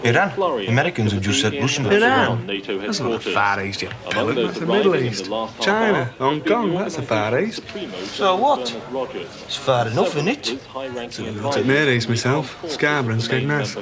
Iran. Americans have just said Russian. Iran? That's not the Far East, you pellet. That's the Middle East. China, Hong Kong, that's the Far East. So what? It's far enough, isn't it? It's at Near East myself, Scarborough and Skegness.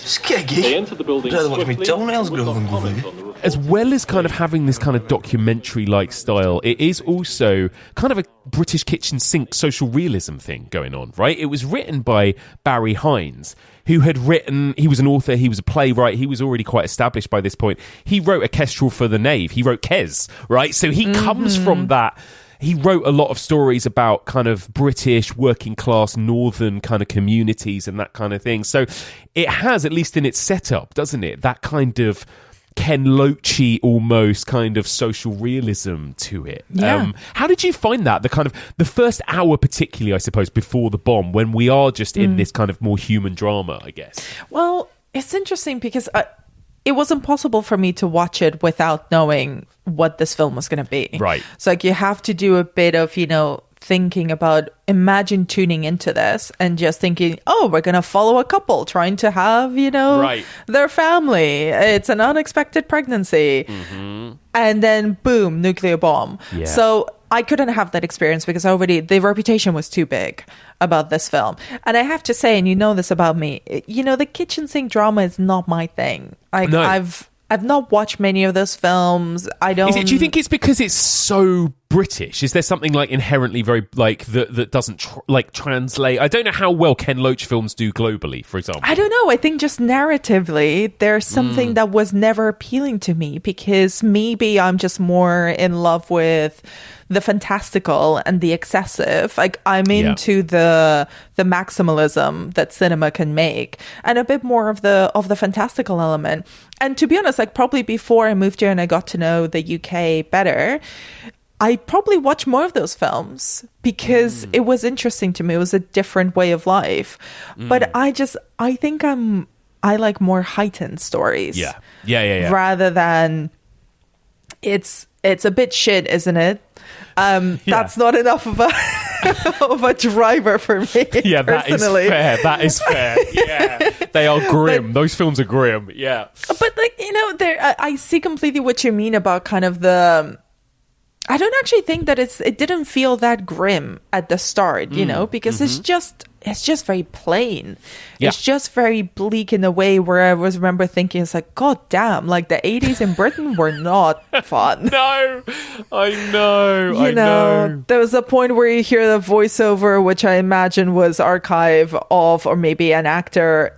Skeggy? I'd rather watch me toenails grow than go there. As well as kind of having this kind of documentary-like style, it is also kind of a British kitchen sink social realism thing going on, right? It was written by Barry Hines, who had written, he was an author, he was a playwright, he was already quite established by this point. He wrote A Kestrel for the Knave, he wrote Kes, right? So he comes from that. He wrote a lot of stories about kind of British working class northern kind of communities and that kind of thing. So it has, at least in its setup, doesn't it, that kind of Ken Loachy almost kind of social realism to it. Yeah. How did you find that? The first hour particularly, I suppose, before the bomb, when we are just in this kind of more human drama, I guess. Well, it's interesting because it was impossible for me to watch it without knowing what this film was going to be. Right. So like you have to do a bit of, thinking about, imagine tuning into this and just thinking, oh, we're going to follow a couple trying to have, their family. It's an unexpected pregnancy. And then boom, nuclear bomb. Yeah. So I couldn't have that experience because already the reputation was too big about this film. And I have to say, and you know this about me, the kitchen sink drama is not my thing. No. I've not watched many of those films. Do you think it's because it's so British? Is there something like inherently very like that doesn't translate? I don't know how well Ken Loach films do globally, for example. I don't know. I think just narratively, there's something that was never appealing to me, because maybe I'm just more in love with the fantastical and the excessive. Like, I'm into the maximalism that cinema can make, and a bit more of the fantastical element. And to be honest, like, probably before I moved here and I got to know the UK better, I probably watched more of those films because it was interesting to me. It was a different way of life. But I think I like more heightened stories. Yeah. Rather than it's a bit shit, isn't it? That's not enough of a driver for me. Yeah, personally. That is fair. Yeah, they are grim. Those films are grim. Yeah, but like, I see completely what you mean about kind of the. I don't actually think that it didn't feel that grim at the start, because it's just very plain. Yeah. It's just very bleak in a way where I remember thinking, it's like, God damn, like the 80s in Britain were not fun. No, I know. There was a point where you hear the voiceover, which I imagine was archive of, or maybe an actor,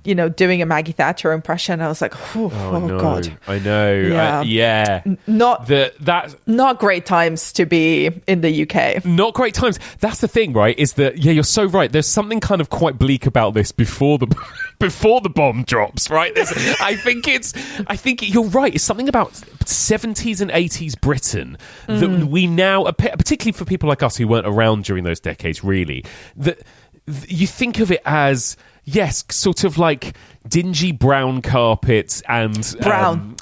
doing a Maggie Thatcher impression. I was like, oh no. God. I know. Yeah. Not great times to be in the UK. Not great times. That's the thing, right? Is that, you're so right. There's something kind of quite bleak about this before the bomb drops, right? I think you're right. It's something about 70s and 80s Britain that we now, particularly for people like us who weren't around during those decades, really, that you think of it as, yes, sort of like dingy brown carpets and brown.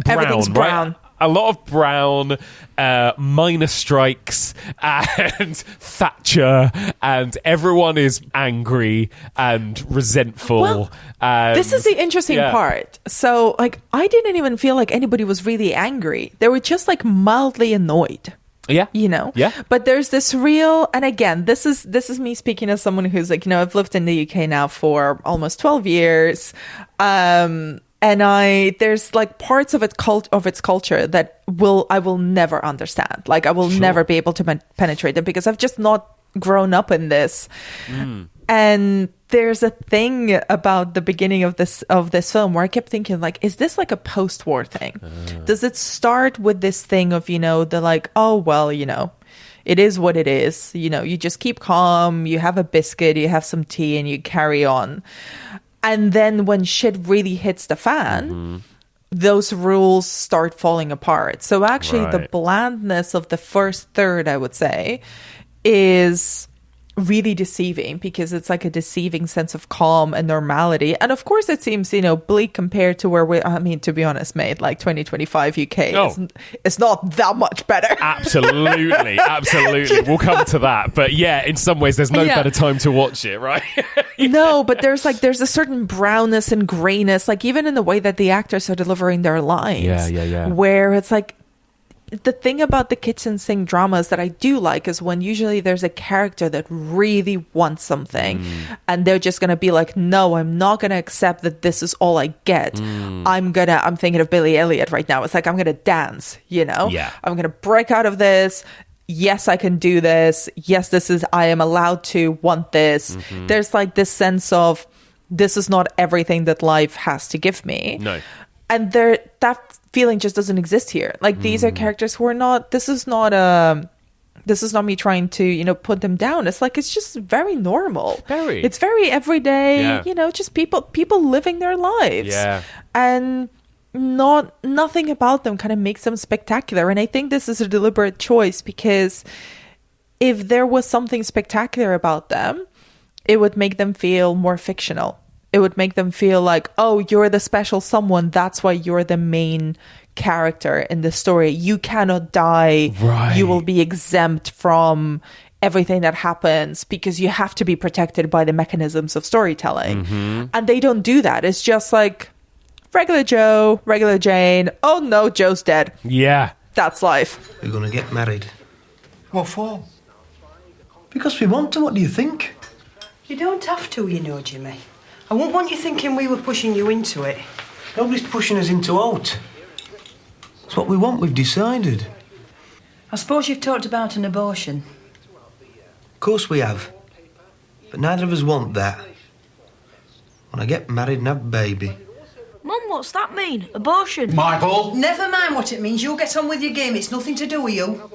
Everything's right? brown. A lot of brown, minor strikes, and Thatcher, and everyone is angry and resentful. Well, this is the interesting part. So, like, I didn't even feel like anybody was really angry. They were just like mildly annoyed. Yeah. Yeah. But there's this real, and again, this is me speaking as someone who's like, I've lived in the UK now for almost 12 years. And there's like parts of its culture that I will never understand. Like, I will never be able to penetrate them because I've just not grown up in this. And there's a thing about the beginning of this film where I kept thinking, like, is this like a post-war thing? Does it start with this thing of, the like, oh, well, it is what it is. You just keep calm, you have a biscuit, you have some tea, and you carry on. And then when shit really hits the fan, those rules start falling apart. So actually, the blandness of the first third, I would say, is really deceiving, because it's like a deceiving sense of calm and normality. And of course, it seems, bleak compared to where to be honest, mate, like 2025 UK, it's not that much better. Absolutely. We'll come to that. But yeah, in some ways, there's no better time to watch it, right? No, but there's a certain brownness and grayness, like even in the way that the actors are delivering their lines. Yeah. Where it's like, the thing about the kitchen sink dramas that I do like is when usually there's a character that really wants something and they're just going to be like, no, I'm not going to accept that this is all I get. I'm thinking of Billy Elliot right now. It's like, I'm going to dance, Yeah. I'm going to break out of this. Yes, I can do this. Yes, I am allowed to want this. There's like this sense of, this is not everything that life has to give me. No. And that feeling just doesn't exist here. Like, these are characters who are not, this is not me trying to, put them down. It's like, it's just very normal. It's very everyday, just people living their lives. Yeah. And nothing about them kind of makes them spectacular. And I think this is a deliberate choice, because if there was something spectacular about them, it would make them feel more fictional. It would make them feel like, oh, you're the special someone. That's why you're the main character in the story. You cannot die. Right. You will be exempt from everything that happens because you have to be protected by the mechanisms of storytelling. And they don't do that. It's just like regular Joe, regular Jane. Oh no, Joe's dead. Yeah. That's life. We're going to get married. What for? Because we want to. What do you think? You don't have to, Jimmy. I won't want you thinking we were pushing you into it. Nobody's pushing us into out. It's what we want, we've decided. I suppose you've talked about an abortion. Of course we have. But neither of us want that. When I get married and have a baby. Mum, what's that mean? Abortion? Michael! Never mind what it means. You'll get on with your game. It's nothing to do with you.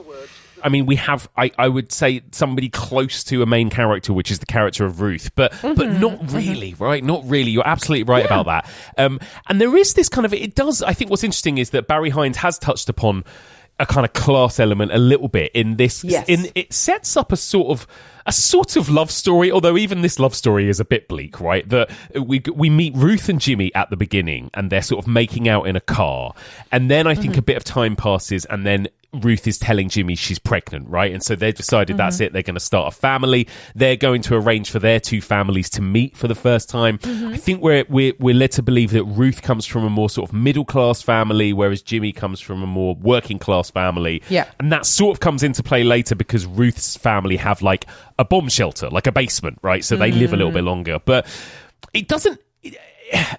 I mean, we have, I would say, somebody close to a main character, which is the character of Ruth, but not really, right? Not really. You're absolutely right about that. And there is this kind of, it does, I think what's interesting is that Barry Hines has touched upon a kind of class element a little bit in this. Yes. It sets up a sort of love story, although even this love story is a bit bleak, right? That we meet Ruth and Jimmy at the beginning, and they're sort of making out in a car, and then I think a bit of time passes, and then Ruth is telling Jimmy she's pregnant, right? And so they've decided that's it. They're going to start a family. They're going to arrange for their two families to meet for the first time. I think we're led to believe that Ruth comes from a more sort of middle class family, whereas Jimmy comes from a more working class family. Yeah. And that sort of comes into play later because Ruth's family have like a bomb shelter, like a basement, right? So they live a little bit longer. But it doesn't...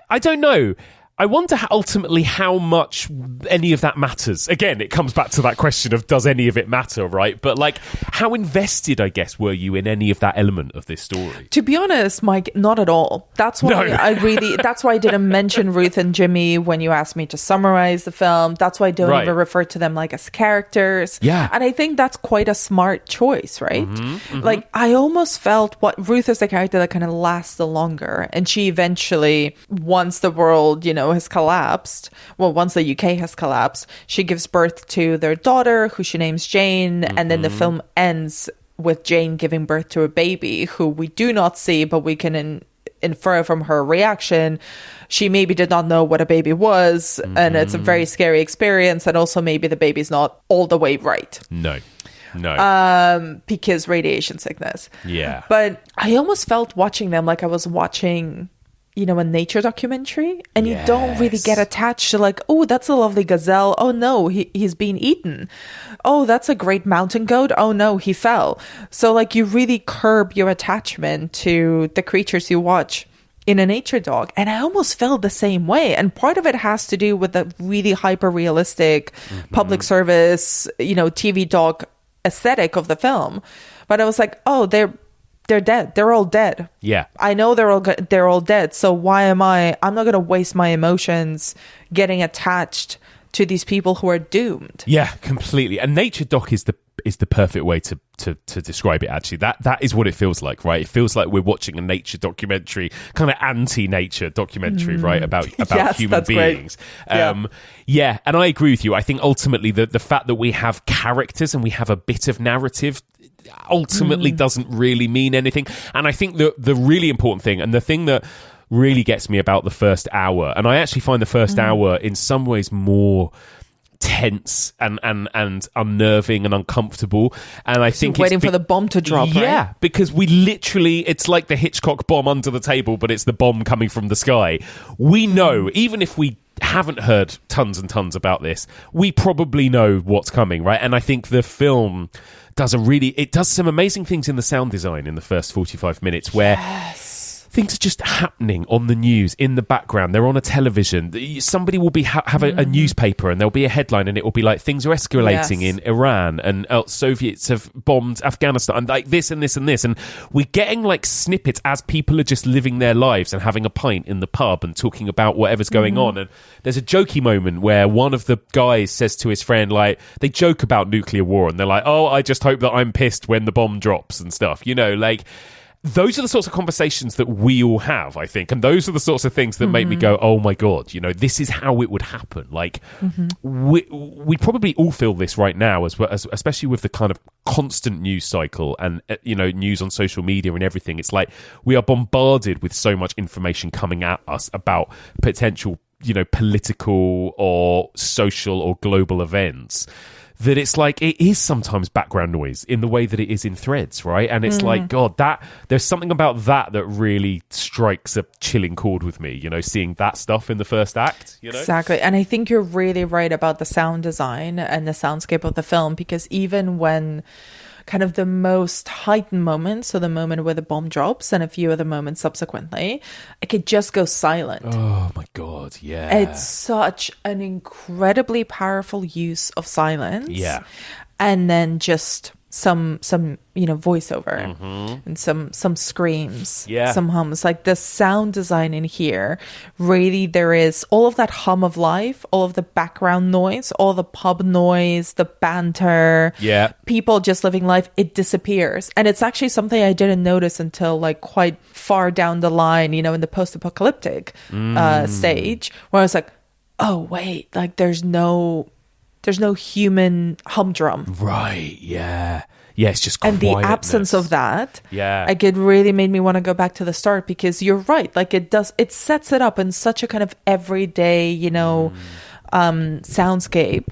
I don't know. I wonder ultimately how much any of that matters. Again, it comes back to that question of does any of it matter, right? But like, how invested, I guess, were you in any of that element of this story? To be honest, Mike, not at all. That's why that's why I didn't mention Ruth and Jimmy when you asked me to summarize the film. That's why I don't even refer to them like as characters. Yeah. And I think that's quite a smart choice, right? Like, I almost felt Ruth is the character that kind of lasts the longer. And she eventually, once the world, has collapsed, once the UK has collapsed, she gives birth to their daughter, who she names Jane, and then the film ends with Jane giving birth to a baby who we do not see, but we can infer from her reaction she maybe did not know what a baby was, and it's a very scary experience, and also maybe the baby's not all the way right. No. Because radiation sickness. Yeah. But I almost felt watching them like I was watching a nature documentary, and you don't really get attached to like, oh, that's a lovely gazelle. Oh no, he's being eaten. Oh, that's a great mountain goat. Oh no, he fell. So like you really curb your attachment to the creatures you watch in a nature doc. And I almost felt the same way. And part of it has to do with the really hyper realistic public service, TV doc aesthetic of the film. But I was like, oh, they're dead. They're all dead. Yeah. I know they're all dead. So why am I'm not going to waste my emotions getting attached to these people who are doomed. Yeah, completely. And nature doc is the perfect way to describe it, actually. That is what it feels like, right? It feels like we're watching a nature documentary, kind of anti-nature documentary, right? About yes, human beings. Yeah, and I agree with you. I think ultimately the fact that we have characters and we have a bit of narrative ultimately doesn't really mean anything. And I think the really important thing, and the thing that really gets me about the first hour, and I actually find the first hour in some ways more tense and unnerving and uncomfortable, and I think waiting for the bomb to drop. Yeah, right? Because we literally, it's like the Hitchcock bomb under the table, but it's the bomb coming from the sky. We know, even if we haven't heard tons and tons about this, we probably know what's coming, right? And I think the film does some amazing things in the sound design in the first 45 minutes where things are just happening on the news in the background. They're on a television. Somebody will be have a newspaper, and there'll be a headline, and it will be like, things are escalating in Iran, and Soviets have bombed Afghanistan, and like this and this and this. And we're getting like snippets as people are just living their lives and having a pint in the pub and talking about whatever's going on. And there's a jokey moment where one of the guys says to his friend, like, they joke about nuclear war, and they're like, oh, I just hope that I'm pissed when the bomb drops and stuff, like. Those are the sorts of conversations that we all have, I think. And those are the sorts of things that make me go, oh my God, this is how it would happen. Like, we probably all feel this right now, especially with the kind of constant news cycle and, news on social media and everything. It's like we are bombarded with so much information coming at us about potential, political or social or global events, that it's like it is sometimes background noise in the way that it is in Threads, right? And it's like, God, there's something about that really strikes a chilling chord with me, seeing that stuff in the first act, Exactly. And I think you're really right about the sound design and the soundscape of the film, because even when kind of the most heightened moments, so the moment where the bomb drops and a few other moments subsequently, like it just goes silent. Oh my God, yeah. It's such an incredibly powerful use of silence. Yeah. And then just some voiceover and some screams, some hums. Like the sound design in here, really there is all of that hum of life, all of the background noise, all the pub noise, the banter, people just living life, it disappears. And it's actually something I didn't notice until like quite far down the line, in the post-apocalyptic stage, where I was like, oh wait, like there's no human humdrum. Right, yeah. Yeah, it's just and quietness. The absence of that, like it really made me want to go back to the start, because you're right, like it sets it up in such a kind of everyday, soundscape.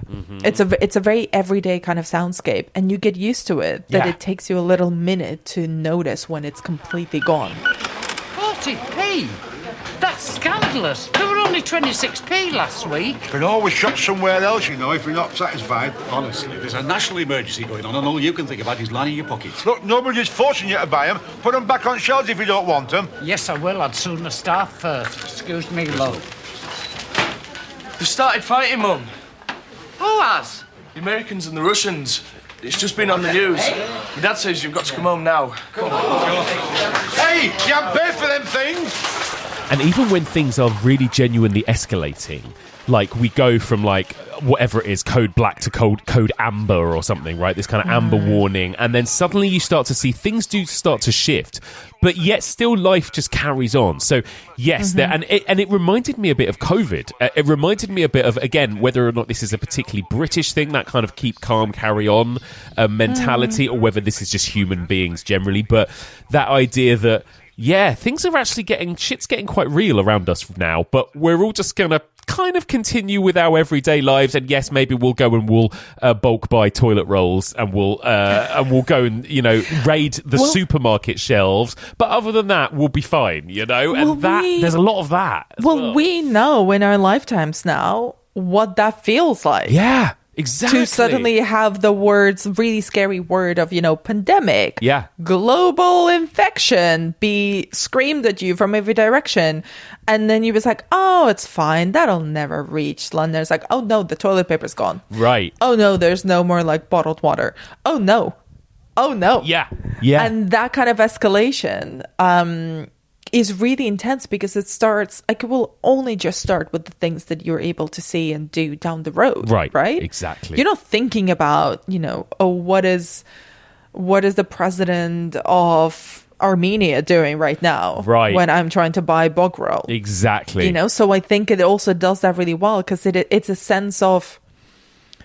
It's a very everyday kind of soundscape, and you get used to it, that it takes you a little minute to notice when it's completely gone. 40p? That's scandalous. They were only 26p last week. You can always shop somewhere else, if you're not satisfied. Honestly, there's a national emergency going on, and all you can think about is lining your pockets. Look, nobody's forcing you to buy them. Put them back on shelves if you don't want them. Yes, I will. I'd sooner starve first. Excuse me, love. They've started fighting, Mum. Who has? The Americans and the Russians. It's just been on the news. My dad says you've got to come home now. Come on. Hey, you haven't paid for them things. And even when things are really genuinely escalating, like we go from like whatever it is, code black to code amber or something, right? This kind of amber warning. And then suddenly you start to see things do start to shift, but yet still life just carries on. So yes, and it reminded me a bit of COVID. It reminded me a bit of, again, whether or not this is a particularly British thing, that kind of keep calm, carry on mentality, or whether this is just human beings generally. But that idea that, things are actually shit's getting quite real around us now, but we're all just going to kind of continue with our everyday lives. And yes, maybe we'll go and we'll bulk buy toilet rolls, and we'll go and, raid the supermarket shelves. But other than that, we'll be fine, and there's a lot of that. Well, we know in our lifetimes now what that feels like. Yeah. Exactly. To suddenly have the really scary word of, pandemic, global infection be screamed at you from every direction. And then you was like, oh, it's fine. That'll never reach London. It's like, oh no, the toilet paper's gone. Right. Oh no, there's no more like bottled water. Oh no. Yeah. Yeah. And that kind of escalation, is really intense, because it will only just start with the things that you're able to see and do down the road. Right? Exactly. You're not thinking about, what is the president of Armenia doing right now? Right. When I'm trying to buy bog roll. Exactly. So I think it also does that really well, because it's a sense of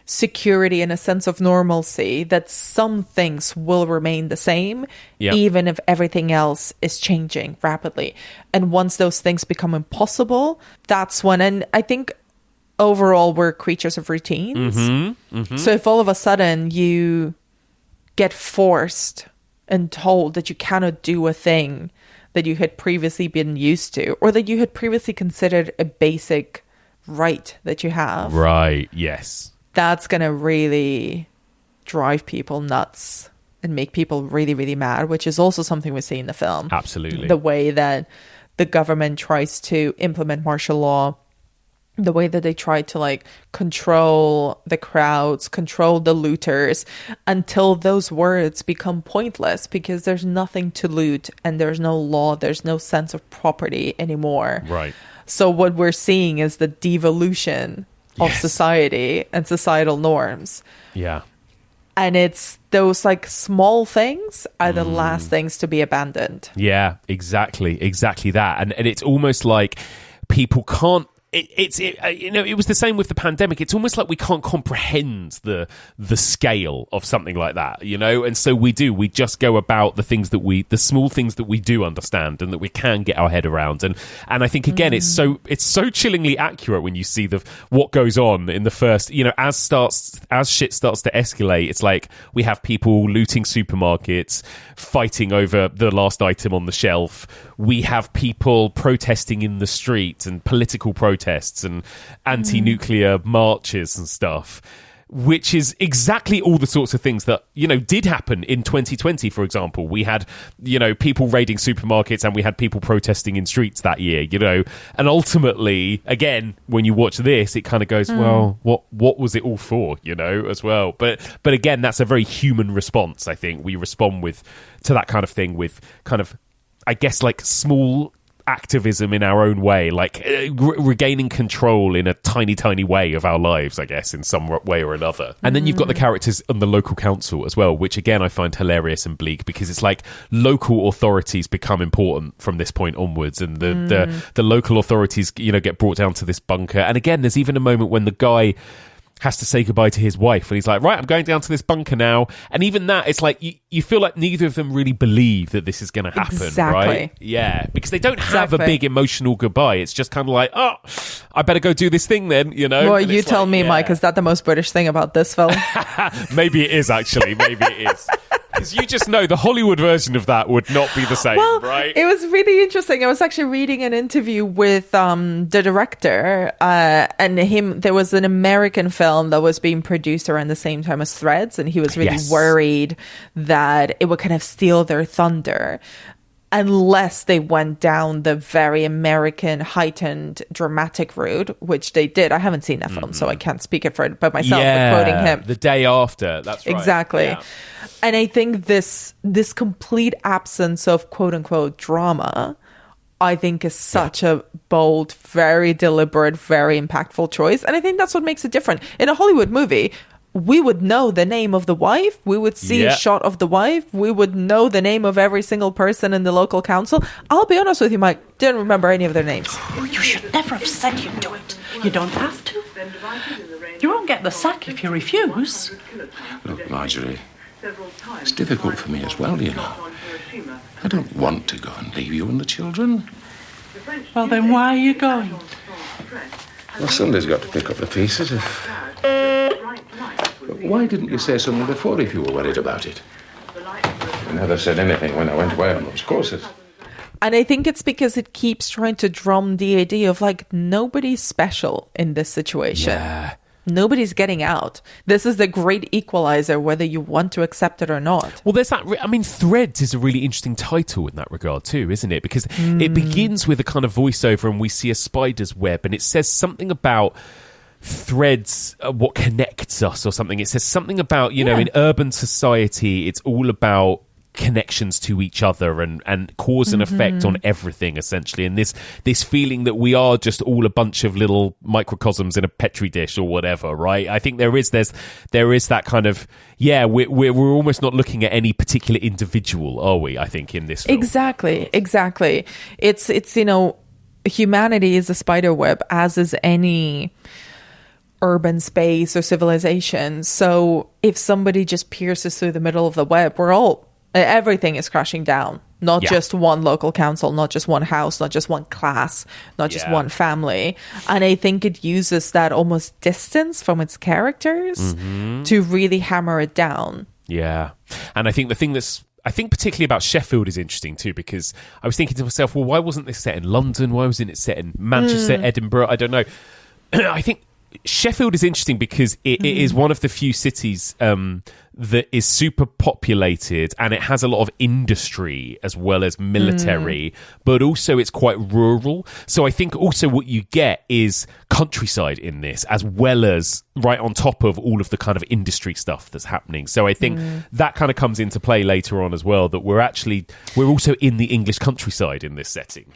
security and a sense of normalcy, that some things will remain the same, even if everything else is changing rapidly. And once those things become impossible, that's when, and I think overall we're creatures of routines. So if all of a sudden you get forced and told that you cannot do a thing that you had previously been used to, or that you had previously considered a basic right that you have. Right, yes. That's going to really drive people nuts and make people really, really mad, which is also something we see in the film. Absolutely. The way that the government tries to implement martial law, the way that they try to control the crowds, control the looters, until those words become pointless, because there's nothing to loot and there's no law, there's no sense of property anymore. Right. So what we're seeing is the devolution of society and societal norms. Yeah. And it's those small things are the last things to be abandoned. Yeah, exactly that. And it's almost like people can't, it was the same with the pandemic. It's almost like we can't comprehend the scale of something like that, and so we just go about the small things that we do understand and that we can get our head around. And I think again, it's so chillingly accurate when you see what goes on in the first, as shit starts to escalate. It's like we have people looting supermarkets, fighting over the last item on the shelf. We have people protesting in the street and political protests and anti-nuclear marches and stuff. which is exactly all the sorts of things that, did happen in 2020, for example. We had, people raiding supermarkets and we had people protesting in streets that year, and ultimately, again, when you watch this, it kind of goes, well, what was it all for, as well. But again, that's a very human response, I think. We respond to that kind of thing with kind of, I guess, like small activism in our own way, like regaining control in a tiny way of our lives, I guess, in some way or another. And then you've got the characters on the local council as well, which again I find hilarious and bleak, because it's like local authorities become important from this point onwards, and the local authorities get brought down to this bunker. And again, there's even a moment when the guy has to say goodbye to his wife, and he's like, right, I'm going down to this bunker now. And even that, it's like you feel like neither of them really believe that this is going to happen, right? Yeah, because they don't have a big emotional goodbye. It's just kind of like, oh, I better go do this thing then, Well, you tell me, Mike, is that the most British thing about this film? Maybe it is, actually. Maybe it is. Because you just know the Hollywood version of that would not be the same, right? It was really interesting. I was actually reading an interview with the director, and there was an American film that was being produced around the same time as Threads, and he was really worried that it would kind of steal their thunder unless they went down the very American heightened dramatic route, which they did. I haven't seen that film, so I can't speak it for it by myself, but quoting him. The day after, that's right. Exactly. Yeah. And I think this complete absence of quote unquote drama, I think, is such a bold, very deliberate, very impactful choice. And I think that's what makes it different. In a Hollywood movie, we would know the name of the wife. We would see a shot of the wife. We would know the name of every single person in the local council. I'll be honest with you, Mike, didn't remember any of their names. You should never have said you'd do it. You don't have to. You won't get the sack if you refuse. Look, Marjorie, it's difficult for me as well, I don't want to go and leave you and the children. Well, then why are you going? Well, somebody's got to pick up the pieces. But why didn't you say something before if you were worried about it? You never said anything when I went away on those courses. And I think it's because it keeps trying to drum the idea of like, nobody's special in this situation. Yeah. Nobody's getting out. This is the great equalizer, whether you want to accept it or not. Well, there's that. I mean, Threads is a really interesting title in that regard too, isn't it? Because it begins with a kind of voiceover, and we see a spider's web, and it says something about threads, what connects us, or something. It says something about, in urban society, it's all about connections to each other and cause and effect on everything, essentially, and this feeling that we are just all a bunch of little microcosms in a petri dish or whatever, right? I think there is that kind of we're almost not looking at any particular individual, are we? I think in this film. Exactly. It's humanity is a spider web, as is any urban space or civilization. So if somebody just pierces through the middle of the web, everything is crashing down. Not just one local council, not just one house, not just one class, not just one family. And I think it uses that almost distance from its characters to really hammer it down. Yeah. And I think the thing particularly about Sheffield is interesting too, because I was thinking to myself, well, why wasn't this set in London? Why wasn't it set in Manchester, Edinburgh? I don't know. I think Sheffield is interesting because it is one of the few cities that is super populated, and it has a lot of industry as well as military, but also it's quite rural. So I think also what you get is countryside in this, as well as right on top of all of the kind of industry stuff that's happening. So I think that kind of comes into play later on as well, that we're also in the English countryside in this setting,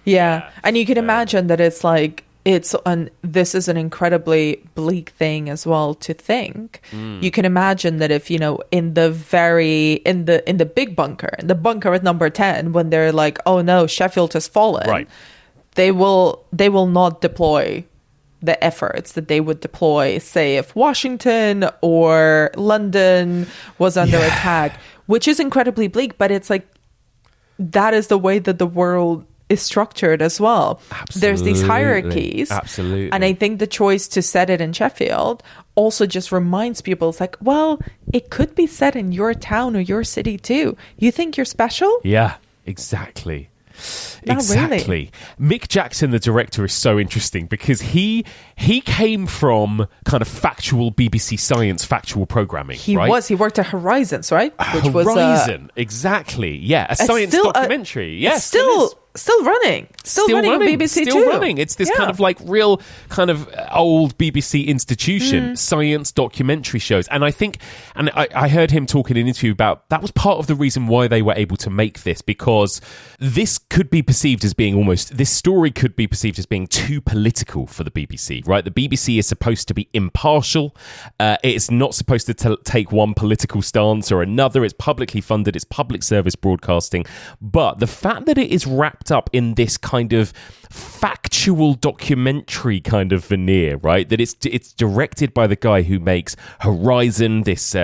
Yeah. And you can imagine that it's like, this is an incredibly bleak thing as well to think. You can imagine that if, in the big bunker, in the bunker at number 10, when they're like, oh no, Sheffield has fallen, right, they will not deploy the efforts that they would deploy, say, if Washington or London was under attack, which is incredibly bleak. But it's like, that is the way that the world is structured as well. Absolutely. There's these hierarchies. Absolutely. And I think the choice to set it in Sheffield also just reminds people, it's like, well, it could be set in your town or your city too. You think you're special? Yeah, exactly. Not exactly. really. Mick Jackson, the director, is so interesting because he came from kind of factual BBC Science factual programming. He worked at Horizons, right? Horizon, exactly. Yeah, a science documentary. Yes, Still running on BBC still Two. running. It's this kind of like real kind of old BBC institution, science documentary shows. And I think, and I heard him talk in an interview about that was part of the reason why they were able to make this, because this could be perceived as being this story could be perceived as being too political for the BBC, right? The BBC is supposed to be impartial. It's not supposed to take one political stance or another. It's publicly funded. It's public service broadcasting. But the fact that it is wrapped up in this kind of factual documentary kind of veneer, right? That it's directed by the guy who makes Horizon, this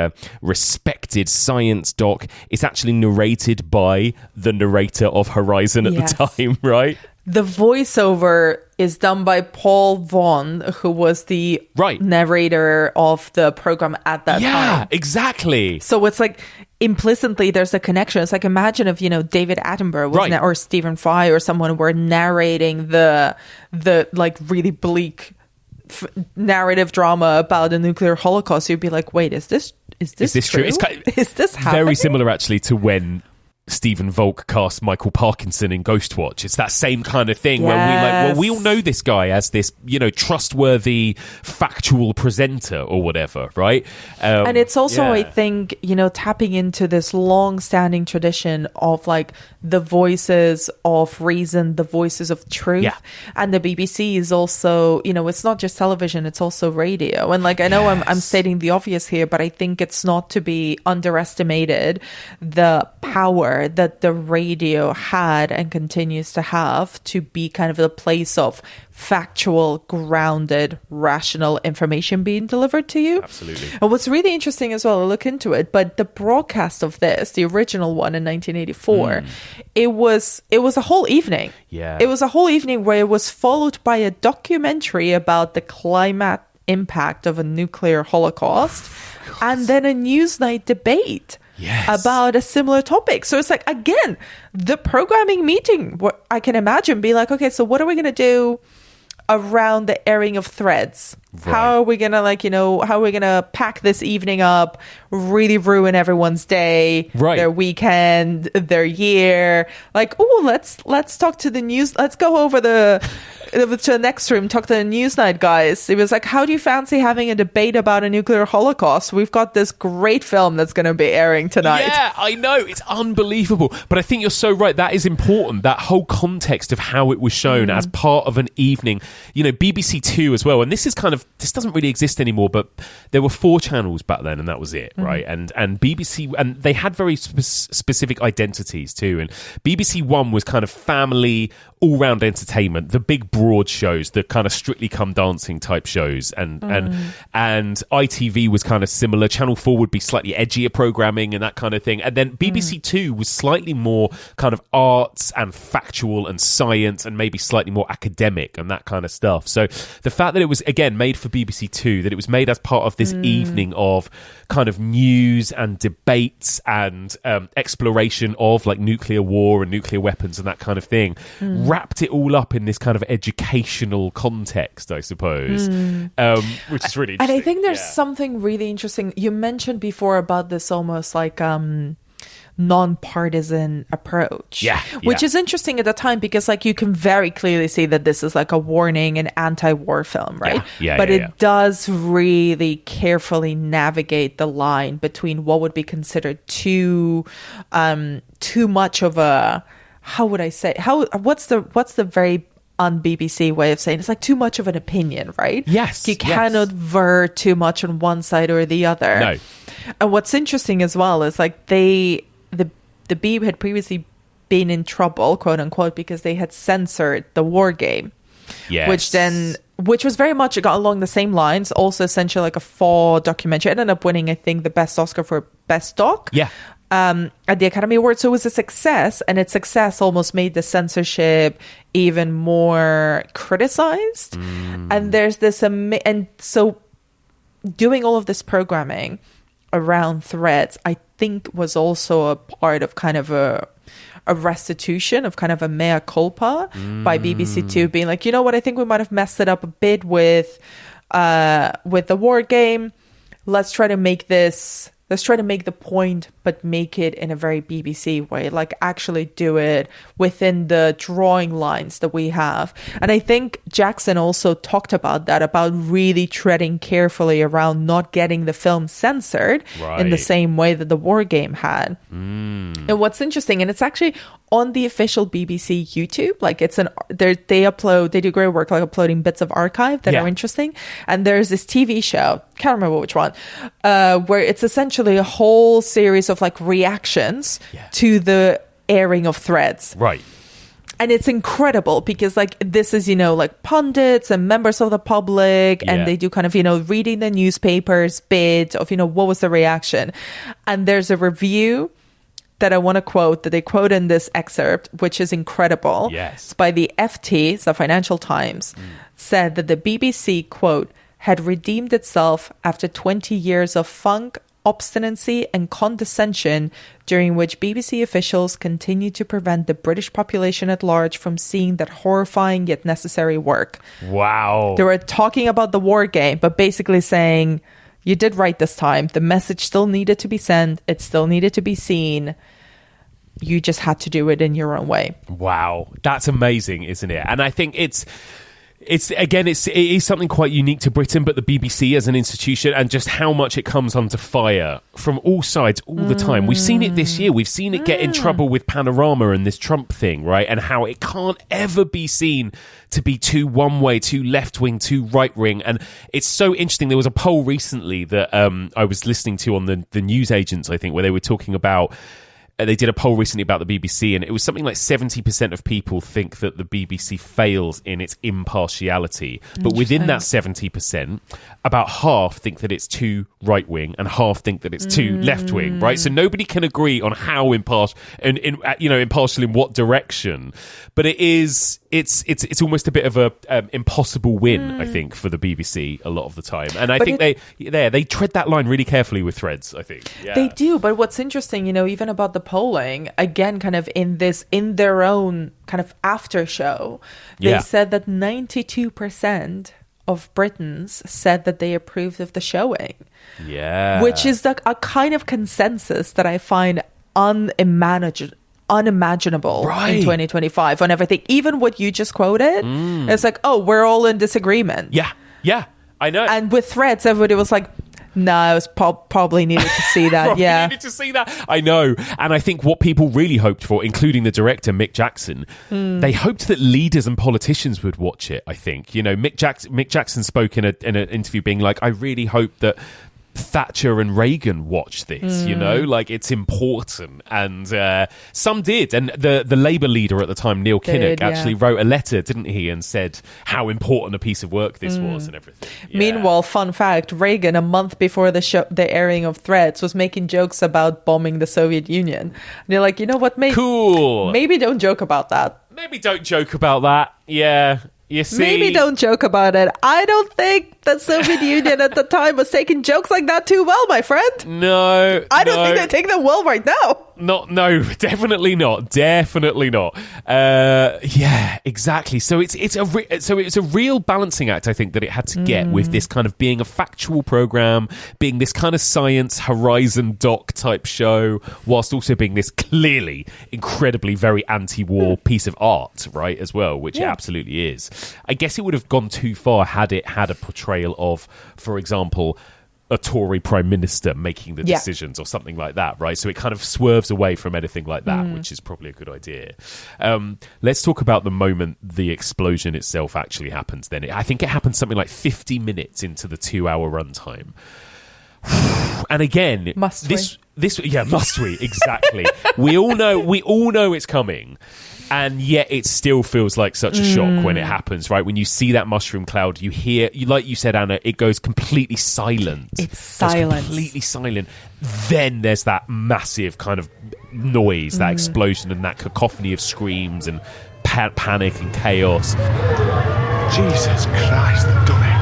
respected science doc. It's actually narrated by the narrator of Horizon at the time, right? The voiceover is done by Paul Vaughan, who was the narrator of the program at that time. Yeah, exactly. So it's like implicitly there's a connection. It's like, imagine if, David Attenborough was or Stephen Fry or someone were narrating the like really bleak narrative drama about a nuclear holocaust. You'd be like, wait, is this true? Is this happening? Very similar actually to when Stephen Volk cast Michael Parkinson in Ghostwatch. It's that same kind of thing where we all know this guy as this, trustworthy, factual presenter or whatever, right? And it's also, I think, tapping into this long-standing tradition of like the voices of reason, the voices of truth. Yeah. And the BBC is also, it's not just television, it's also radio. And like, I know I'm stating the obvious here, but I think it's not to be underestimated, the power that the radio had and continues to have to be kind of the place of factual, grounded, rational information being delivered to you. Absolutely. And what's really interesting as well, I'll look into it, but the broadcast of this, the original one in 1984, it was a whole evening. Yeah. It was a whole evening where it was followed by a documentary about the climate impact of a nuclear holocaust and then a Newsnight debate. Yes. About a similar topic. So it's like, again, the programming meeting, what I can imagine be like, okay, so what are we going to do around the airing of threads? Right. How are we going to how are we going to pack this evening up, really ruin everyone's day, their weekend, their year? Like, let's talk to the news. Let's go over to the next room, talk to the Newsnight guys. It was like, how do you fancy having a debate about a nuclear holocaust? We've got this great film that's going to be airing tonight. Yeah, I know. It's unbelievable. But I think you're so right. That is important. That whole context of how it was shown as part of an evening. BBC Two as well. And this doesn't really exist anymore, but there were 4 channels back then and that was it, right? And BBC, and they had very specific identities too. And BBC One was kind of family, all-round entertainment, the big broad shows, the kind of Strictly Come Dancing type shows, and ITV was kind of similar. Channel 4 would be slightly edgier programming and that kind of thing, and then BBC 2 was slightly more kind of arts and factual and science and maybe slightly more academic and that kind of stuff. So the fact that it was again made for BBC 2, that it was made as part of this evening of kind of news and debates and exploration of like nuclear war and nuclear weapons and that kind of thing, wrapped it all up in this kind of educational context, I suppose, which is really interesting. And I think there's something really interesting. You mentioned before about this almost like non-partisan approach, which is interesting at the time because like you can very clearly see that this is like a warning and anti-war film, right? But it does really carefully navigate the line between what would be considered too much of a, how would I say, what's the very un-BBC way of saying, it's like too much of an opinion, right? Yes. You cannot veer too much on one side or the other. No. And what's interesting as well is like the Beeb had previously been in trouble, quote unquote, because they had censored the war game. Yes. Which was very much along the same lines, also essentially like a fall documentary. It ended up winning, I think, the best Oscar for Best Doc. Yeah. At the Academy Awards. So it was a success, and its success almost made the censorship even more criticized. And there's this, and so doing all of this programming around threads, I think was also a part of kind of a a restitution of kind of a mea culpa by BBC Two being like, you know what, I think we might have messed it up a bit with the war game. Let's try to make the point, but make it in a very BBC way, like actually do it within the drawing lines that we have. And I think Jackson also talked about that, about really treading carefully around not getting the film censored in the same way that the war game had. And what's interesting, and it's actually on the official BBC YouTube, like they do great work like uploading bits of archive that are interesting. And there's this TV show, can't remember which one, where it's essentially a whole series of like reactions to the airing of Threads. Right. And it's incredible because like this is, like pundits and members of the public, and they do kind of, reading the newspapers bit of, what was the reaction. And there's a review that I want to quote, that they quote in this excerpt, which is incredible. Yes. It's by the FT, it's the Financial Times, said that the BBC, quote, had redeemed itself after 20 years of funk, obstinacy and condescension, during which BBC officials continued to prevent the British population at large from seeing that horrifying yet necessary work. Wow. They were talking about the war game, but basically saying, you did right this time. The message still needed to be sent. It still needed to be seen. You just had to do it in your own way. Wow. That's amazing, isn't it? And I think it is something quite unique to Britain, but the BBC as an institution, and just how much it comes under fire from all sides all the time. We've seen it this year. We've seen it get in trouble with Panorama and this Trump thing, right? And how it can't ever be seen to be too one-way, too left-wing, too right-wing. And it's so interesting. There was a poll recently that I was listening to on the news agents, I think, where they were talking about, they did a poll recently about the BBC, and it was something like 70% of people think that the BBC fails in its impartiality. But within that 70%, about half think that it's too right-wing and half think that it's too left-wing, right? So nobody can agree on how impartial in what direction. But it's almost a bit of a impossible win, I think, for the BBC a lot of the time. And I think they tread that line really carefully with Threads, I think. Yeah. They do, but what's interesting, even about the polling, again, kind of in their own kind of after show, they said that 92% of Britons said that they approved of the showing. Yeah. Which is a kind of consensus that I find unimaginable in 2025 on everything. Even what you just quoted, it's like, oh, we're all in disagreement. Yeah, I know. And with Threads, everybody was like, no, I was probably needed to see that. Needed to see that. I know. And I think what people really hoped for, including the director, Mick Jackson, they hoped that leaders and politicians would watch it, I think. Mick Jackson spoke in an interview being like, I really hope that Thatcher and Reagan watched this, like it's important. And some did. And the Labour leader at the time, Neil Kinnock, actually wrote a letter, didn't he, and said how important a piece of work this was and everything. Yeah. Meanwhile, fun fact, Reagan, a month before the airing of Threads, was making jokes about bombing the Soviet Union. And they're like, you know what, maybe don't joke about that. Maybe don't joke about that. Yeah. You see? Maybe don't joke about it. I don't think the Soviet Union at the time was taking jokes like that too well, my friend. No. I don't think they take them well right now. No, definitely not. Definitely not. Yeah, exactly. So it's a real balancing act, I think, that it had to get with this kind of being a factual program, being this kind of science horizon doc type show, whilst also being this clearly incredibly very anti-war piece of art, right, as well, which it absolutely is. I guess it would have gone too far had it had a portrayal of, for example, a Tory Prime Minister making the decisions or something like that, right? So it kind of swerves away from anything like that, which is probably a good idea. Let's talk about the moment the explosion itself actually happens then. I think it happens something like 50 minutes into the 2-hour runtime. And again, must we? Exactly. we all know it's coming. And yet it still feels like such a shock when it happens, right? When you see that mushroom cloud, you hear, like you said, Anna, it goes completely silent. It's silent. Completely silent. Then there's that massive kind of noise, that explosion and that cacophony of screams and panic and chaos. Jesus Christ, they've done it.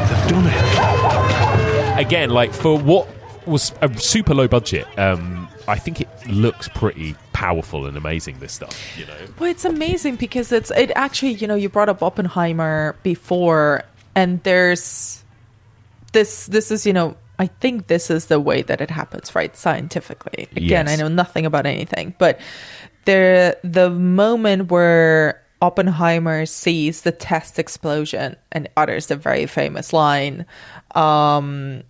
They've done it. Again, like for what was a super low budget. I think it looks pretty powerful and amazing, this stuff, you know. Well, it's amazing because it actually, you know, you brought up Oppenheimer before, and there's this is, you know, I think this is the way that it happens, right? Scientifically. Again, yes. I know nothing about anything, but the moment where Oppenheimer sees the test explosion and utters the very famous line, there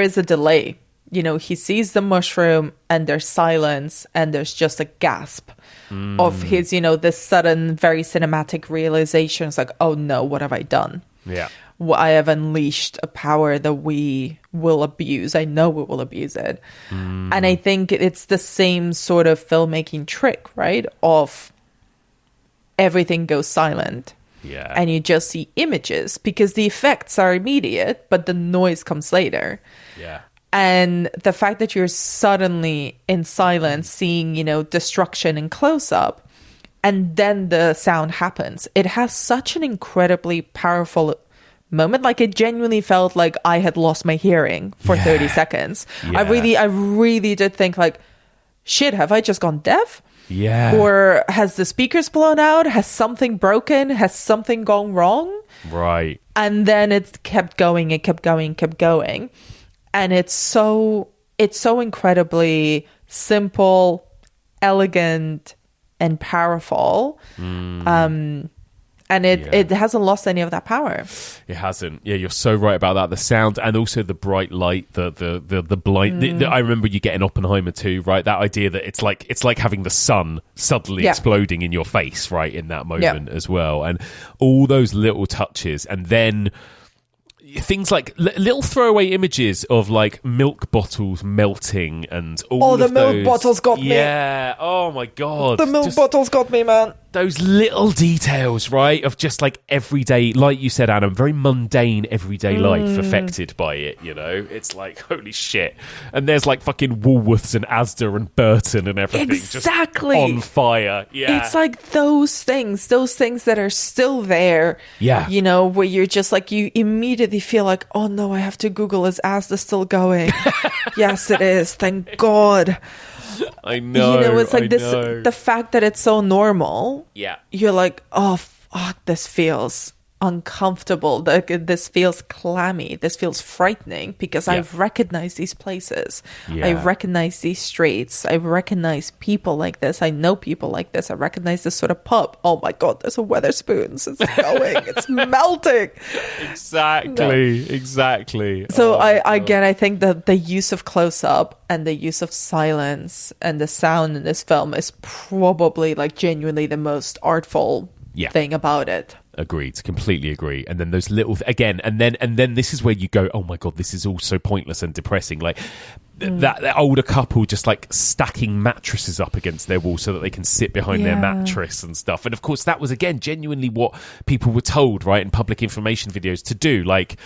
is a delay. You know, he sees the mushroom and there's silence and there's just a gasp of his, you know, this sudden, very cinematic realization. It's like, oh no, what have I done? Yeah. I have unleashed a power that we will abuse. I know we will abuse it. And I think it's the same sort of filmmaking trick, right? Of everything goes silent. Yeah. And you just see images because the effects are immediate, but the noise comes later. Yeah. And the fact that you're suddenly in silence, seeing, you know, destruction in close up, and then the sound happens, it has such an incredibly powerful moment. Like, it genuinely felt like I had lost my hearing for 30 seconds. Yeah. I really did think, like, shit, have I just gone deaf? Yeah. Or has the speakers blown out? Has something broken? Has something gone wrong? Right. And then it kept going, it kept going, kept going. And it's so incredibly simple, elegant, and powerful. And it hasn't lost any of that power. It hasn't. Yeah, you're so right about that. The sound and also the bright light, the blind. I remember you getting Oppenheimer too, right? That idea that it's like having the sun suddenly exploding in your face, right, in that moment as well, and all those little touches, and then things like little throwaway images of like milk bottles melting and all the of milk those. bottles got me. Yeah. Oh my god. The milk bottles got me, man. Those little details, right, of just like everyday, like you said, Adam, very mundane everyday life affected by it, you know? It's like, holy shit. And there's like fucking Woolworths and Asda and Burton and everything exactly. just on fire. Yeah. It's like those things that are still there. Yeah. You know, where you're just like, you immediately feel like, oh no, I have to Google, is Asda still going? Yes, it is. Thank God. I know. You know, it's like the fact that it's so normal. Yeah. You're like, oh, fuck, this feels uncomfortable. This feels clammy. This feels frightening because I recognize these places. Yeah. I recognize these streets. I recognize people like this. I know people like this. I recognize this sort of pub. Oh my God, there's a Wetherspoons. It's going. It's melting. Exactly. So I think that the use of close-up and the use of silence and the sound in this film is probably like genuinely the most artful thing about it. Agreed, completely agree. And then those little again, and then this is where you go, oh my God, this is all so pointless and depressing. Like that older couple just like stacking mattresses up against their wall so that they can sit behind their mattress and stuff. And of course, that was again genuinely what people were told, right, in public information videos to do. Like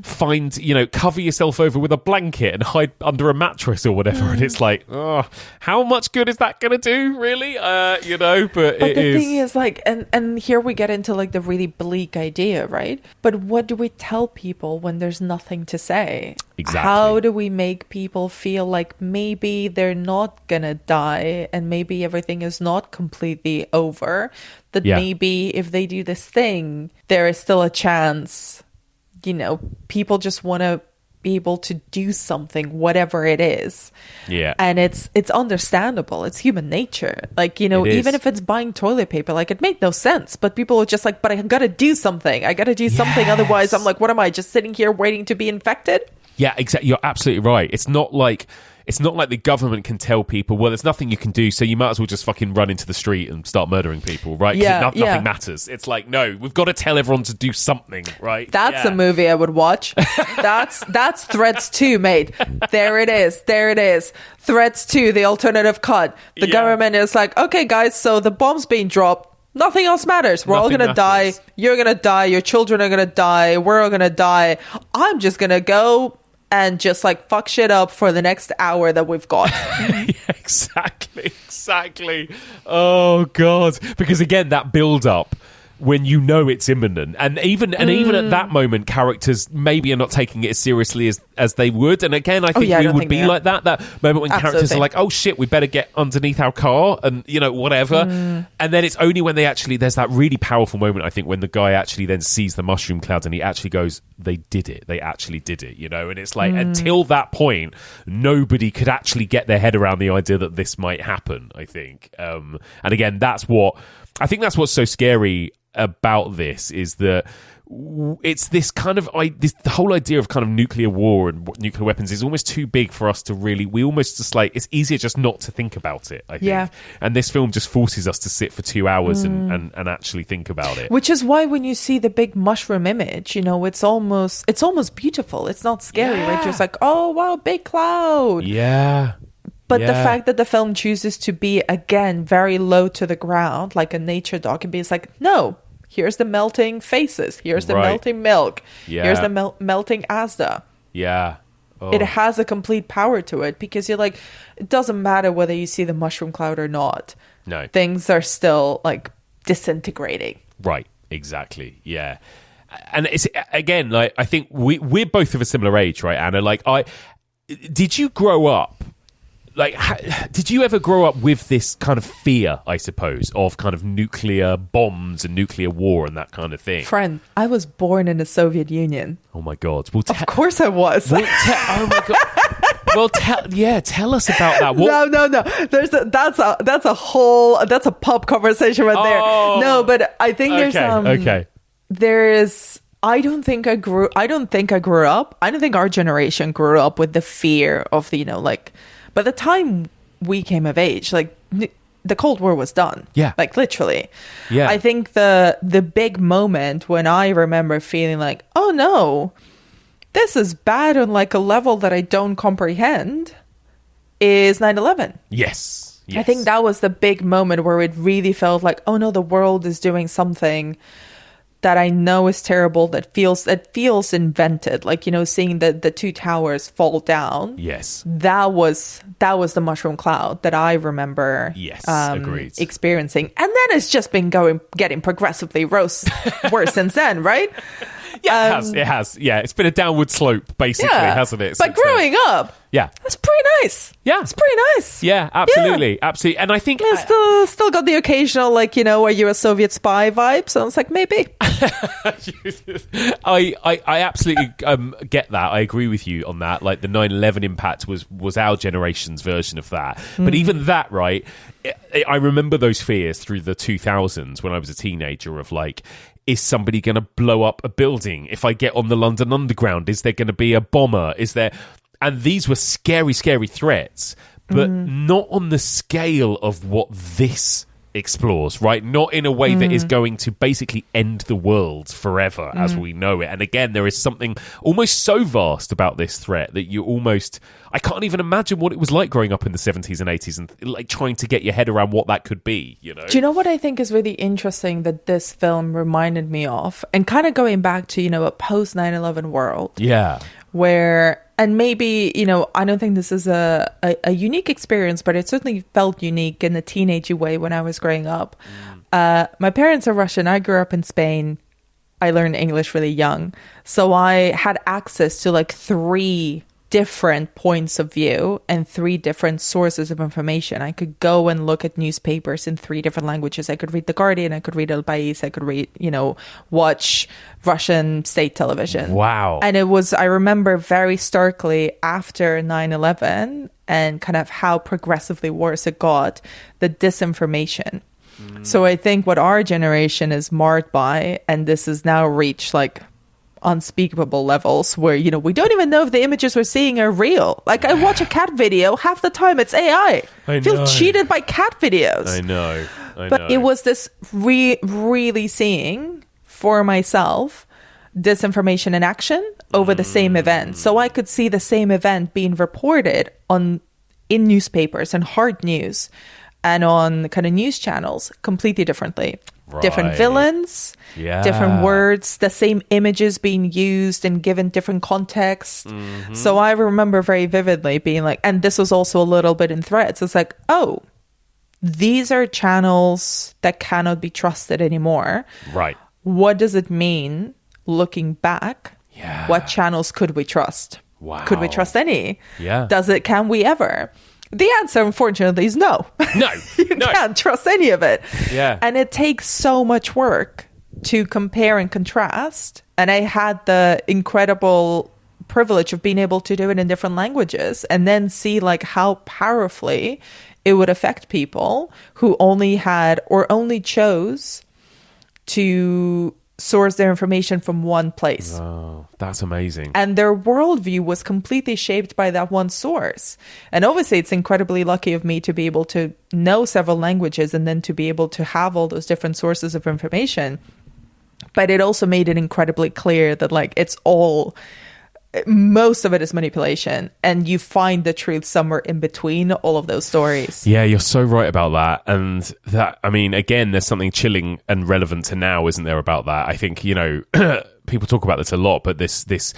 find, you know, cover yourself over with a blanket and hide under a mattress or whatever. And it's like, oh, how much good is that going to do, really? You know, but the thing is, like, and here we get into like the really bleak idea, right? But what do we tell people when there's nothing to say? Exactly. How do we make people feel like maybe they're not gonna die and maybe everything is not completely over? That maybe if they do this thing, there is still a chance. You know, people just want to be able to do something, whatever it is. Yeah. And it's understandable. It's human nature. Like, you know, even if it's buying toilet paper, like it made no sense, but people are just like, but I gotta do something. I gotta do something. Otherwise I'm like, what am I, just sitting here waiting to be infected? Yeah, exactly. You're absolutely right. It's not like the government can tell people, well, there's nothing you can do, so you might as well just fucking run into the street and start murdering people, right? Nothing matters. It's like, no, we've got to tell everyone to do something, right? That's a movie I would watch. That's Threads 2, mate. There it is. Threads 2, the alternative cut. The government is like, okay, guys, so the bomb's being dropped. Nothing else matters. We're all going to die. You're going to die. Your children are going to die. We're all going to die. I'm just going to go and just like fuck shit up for the next hour that we've got. Exactly. Oh, God. Because again, that build up when you know it's imminent. And even at that moment, characters maybe are not taking it as seriously as they would. And again, I think we would be like that moment when characters are like, oh shit, we better get underneath our car and, whatever. And then it's only when there's that really powerful moment, I think, when the guy actually then sees the mushroom clouds and he actually goes, they did it. They actually did it, And it's like, until that point, nobody could actually get their head around the idea that this might happen, I think. And again, that's what's so scary about this, is that it's this kind of the whole idea of kind of nuclear war and nuclear weapons is almost too big for us to really. We almost just like, it's easier just not to think about it, I think. Yeah. And this film just forces us to sit for 2 hours and actually think about it. Which is why when you see the big mushroom image, it's almost beautiful. It's not scary, right? You're just like, oh wow, big cloud. Yeah. But the fact that the film chooses to be, again, very low to the ground, like a nature doc, and it's like, no, here's the melting faces. Here's the melting milk. Yeah. Here's the melting Asda. Yeah. Oh. It has a complete power to it, because you're like, it doesn't matter whether you see the mushroom cloud or not. No. Things are still, like, disintegrating. Right. Exactly. Yeah. And it's, again, like, I think we're both of a similar age, right, Anna? Did you grow up? Did you ever grow up with this kind of fear, I suppose, of kind of nuclear bombs and nuclear war and that kind of thing? Friend, I was born in the Soviet Union. Oh my God! Of course I was. Oh my God! Well, tell us about that. No. That's a pub conversation right there. No, but I think I don't think I grew up. I don't think our generation grew up with the fear of by the time we came of age, the Cold War was done. Yeah. Literally. Yeah. I think the big moment when I remember feeling like, oh no, this is bad on a level that I don't comprehend, is 9/11. Yes. I think that was the big moment where it really felt like, oh no, the world is doing something that I know is terrible, that feels invented, seeing the two towers fall down. Yes, that was the mushroom cloud that I remember. Yes, agreed. Experiencing, and then it's just been getting progressively worse since then, right? Yeah, it has. Yeah, it's been a downward slope, basically, hasn't it? But growing up, that's pretty nice. Yeah, it's pretty nice. Yeah, absolutely, absolutely. And I think still got the occasional are you a Soviet spy vibe? So it's like, maybe. I absolutely get that. I agree with you on that. Like the 9/11 impact was our generation's version of that. But even that, right? I remember those fears through the 2000s when I was a teenager of is somebody going to blow up a building? If I get on the London Underground, is there going to be a bomber? Is there... And these were scary, scary threats, but not on the scale of what this explores, right? Not in a way that is going to basically end the world forever as we know it. And again, there is something almost so vast about this threat that I can't even imagine what it was like growing up in the 70s and 80s and trying to get your head around what that could be, Do you know what I think is really interesting that this film reminded me of? And kind of going back to, a post 9/11 world. Yeah. Where... And maybe, I don't think this is a unique experience, but it certainly felt unique in a teenagey way when I was growing up. My parents are Russian. I grew up in Spain. I learned English really young. So I had access to 3 different points of view and 3 different sources of information. I could go and look at newspapers in 3 different languages. I could read The Guardian, I could read El País, I could read, watch Russian state television. Wow. And I remember very starkly after 9/11 and kind of how progressively worse it got, the disinformation. So I think what our generation is marred by, and this has now reached unspeakable levels where we don't even know if the images we're seeing are real. I watch a cat video, half the time it's AI. I feel cheated by cat videos. I know. But it was this really seeing for myself disinformation in action over the same event. So I could see the same event being reported in newspapers and hard news and on kind of news channels completely differently. Right. Different villains, different words, the same images being used and given different contexts. So I remember very vividly being and this was also a little bit in Threads. It's oh, these are channels that cannot be trusted anymore. Right. What does it mean looking back? Yeah. What channels could we trust? Wow. Could we trust any? Yeah. Can we ever? The answer, unfortunately, is no. No. You can't trust any of it. Yeah. And it takes so much work to compare and contrast. And I had the incredible privilege of being able to do it in different languages and then see like how powerfully it would affect people who only had or only chose to source their information from one place. Oh, that's amazing. And their worldview was completely shaped by that one source. And obviously, it's incredibly lucky of me to be able to know several languages and then to be able to have all those different sources of information. But it also made it incredibly clear that, like, most of it is manipulation, and you find the truth somewhere in between all of those stories. Yeah, you're so right about that. And that, I mean, again, there's something chilling and relevant to now, isn't there, about that? I think, you know, people talk about this a lot, but this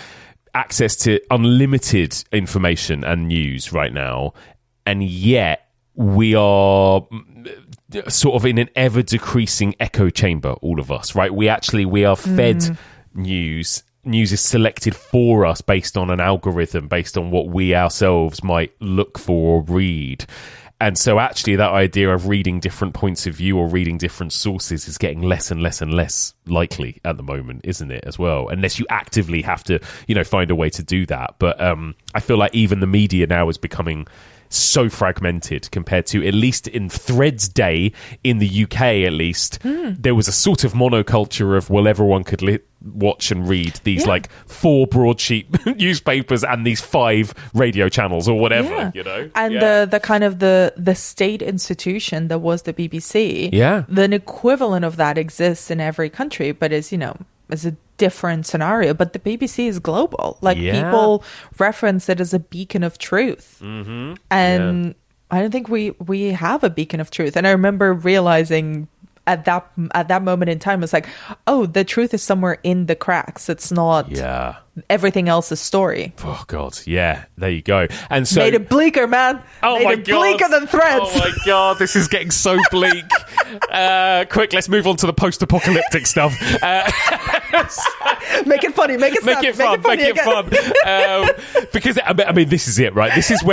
access to unlimited information and news right now, and yet we are sort of in an ever decreasing echo chamber, all of us, right? We are fed news. News is selected for us based on an algorithm, based on what we ourselves might look for or read. And so actually that idea of reading different points of view or reading different sources is getting less and less and less likely at the moment, isn't it, as well? Unless you actively have to, you know, find a way to do that. But I feel like even the media now is becoming so fragmented compared to, at least in Threads day in the UK, at least, there was a sort of monoculture of, well, everyone could watch and read these like 4 broadsheet newspapers and these 5 radio channels or whatever, you know? And the kind of the state institution that was the BBC, the equivalent of that exists in every country, but is, you know, is a different scenario. But the BBC is global. Like, people reference it as a beacon of truth. And I don't think we have a beacon of truth. And I remember realizing at that moment in time, it's like, oh, the truth is somewhere in the cracks. It's not everything else's story. Oh God, yeah, there you go. And so made it bleaker, man. Made it bleaker than Threads. Oh my God, this is getting so bleak. Quick, let's move on to the post-apocalyptic stuff. Make it funny. Make it fun. Make it fun. Because I mean, this is it, right? This is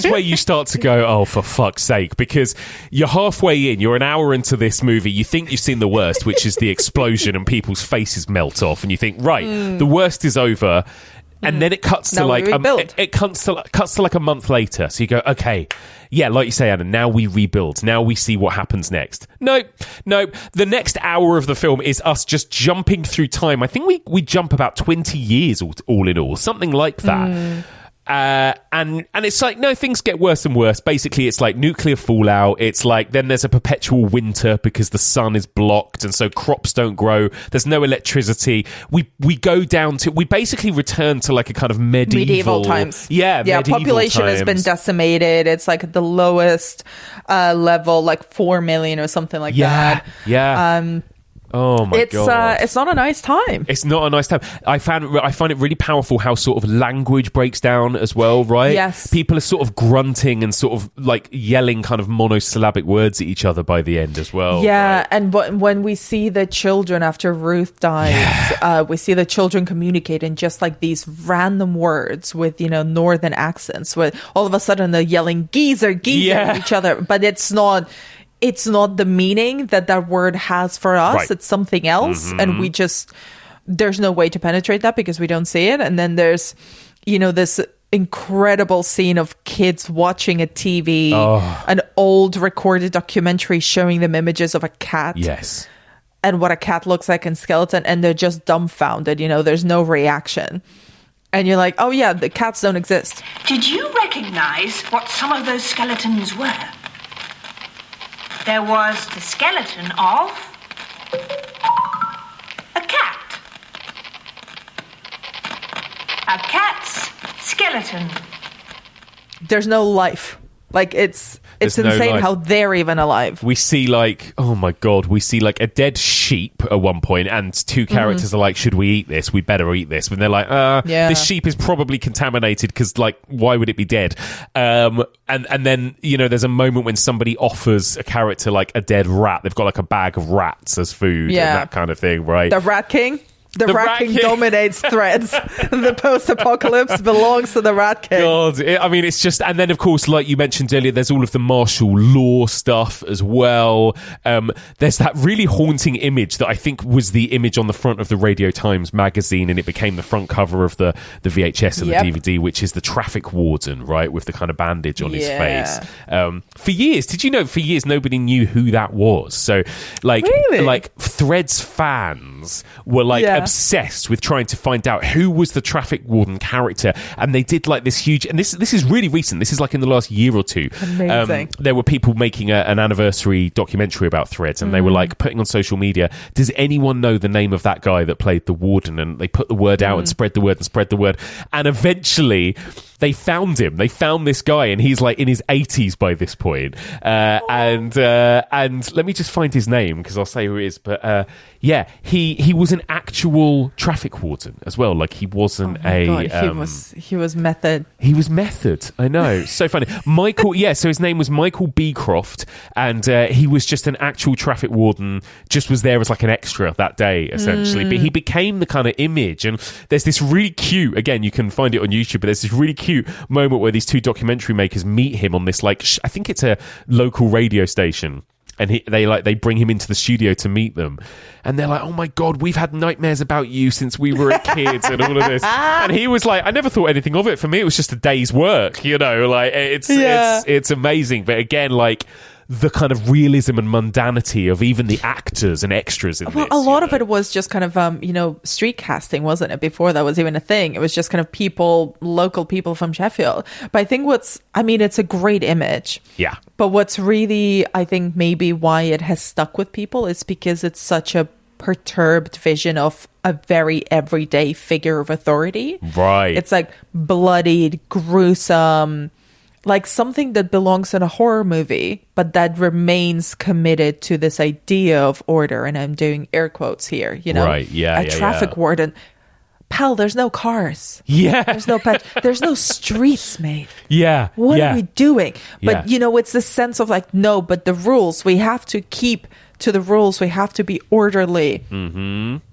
where you start to go, oh, for fuck's sake, because you're halfway in. You're an hour into this movie. You think you've seen the worst, which is the explosion and people's faces melt off, and you think, right, the worst is over. And then it cuts to like it cuts to like a month later. So you go, okay, yeah, like you say, Anna, now we rebuild. Now we see what happens next. Nope. The next hour of the film is us just jumping through time. I think we jump about 20 years all in all, something like that. And it's like, no, things get worse and worse. Basically, it's like nuclear fallout. It's like then there's a perpetual winter because the sun is blocked, and so crops don't grow. There's no electricity. We basically return to like a kind of medieval times. Yeah, medieval population times. has been decimated. It's like at the lowest level, like 4 million or something like that. Yeah. Oh my God! It's not a nice time. It's not a nice time. I find it really powerful how sort of language breaks down as well, right? Yes. People are sort of grunting and sort of like yelling kind of monosyllabic words at each other by the end as well. Yeah, right? and when we see the children after Ruth dies, we see the children communicate in just like these random words with, you know, northern accents. Where all of a sudden they're yelling geezer at each other, but it's not the meaning that word has for us. Right. It's something else. And there's no way to penetrate that because we don't see it. And then there's, you know, this incredible scene of kids watching a TV, an old recorded documentary showing them images of a cat. Yes. And what a cat looks like in skeleton. And they're just dumbfounded. You know, there's no reaction. And you're like, oh yeah, the cats don't exist. Did you recognize what some of those skeletons were? There was the skeleton of a cat. A cat's skeleton. There's no life Like it's There's no insane life. how they're even alive. We see like, oh my God, we see like a dead sheep at one point, and two characters are like, should we eat this? We better eat this. And they're like, this sheep is probably contaminated because like, why would it be dead? And then, you know, there's a moment when somebody offers a character like a dead rat. They've got like a bag of rats as food and that kind of thing, right? The Rat King? The Rat King dominates Threads. The post-apocalypse belongs to the Rat King. God, I mean, it's just... And then, of course, like you mentioned earlier, there's all of the martial law stuff as well. There's that really haunting image that I think was the image on the front of the Radio Times magazine, and it became the front cover of the VHS and the DVD, which is the traffic warden, right, with the kind of bandage on his face. For years, did you know, for years, nobody knew who that was? So, like, like Threads fans were, like, obsessed with trying to find out who was the traffic warden character, and they did like this huge, and this is really recent, this is like in the last year or two. Amazing. There were people making an anniversary documentary about Threads, and they were like putting on social media, does anyone know the name of that guy that played the warden? And they put the word out and spread the word, and eventually they found him. They found this guy, and he's like in his 80s by this point. And let me just find his name, because I'll say who it is. But he was an actual traffic warden as well. Like, he wasn't he was method. He was method. I know. So funny. Michael, so his name was Michael Beecroft, and he was just an actual traffic warden, just was there as like an extra that day, essentially. But he became the kind of image, and there's this really cute, again, you can find it on YouTube, but there's this really cute moment where these two documentary makers meet him on this, like, I think it's a local radio station. And they bring him into the studio to meet them, and they're like, "Oh my God, we've had nightmares about you since we were kids," and all of this. And he was like, "I never thought anything of it. For me, it was just a day's work, you know. Like it's amazing." But again, like, the kind of realism and mundanity of even the actors and extras in this. A lot of it was just kind of, street casting, wasn't it? Before that was even a thing. It was just kind of local people from Sheffield. But I think it's a great image. Yeah. But what's really, I think, maybe why it has stuck with people is because it's such a perturbed vision of a very everyday figure of authority. Right. It's like bloodied, gruesome, like something that belongs in a horror movie, but that remains committed to this idea of order. And I'm doing air quotes here, Right, a traffic warden. Pal, there's no cars. Yeah. There's no streets, mate. Yeah. What are we doing? But, Yeah. It's the sense of like, no, but the rules, we have to keep to the rules. We have to be orderly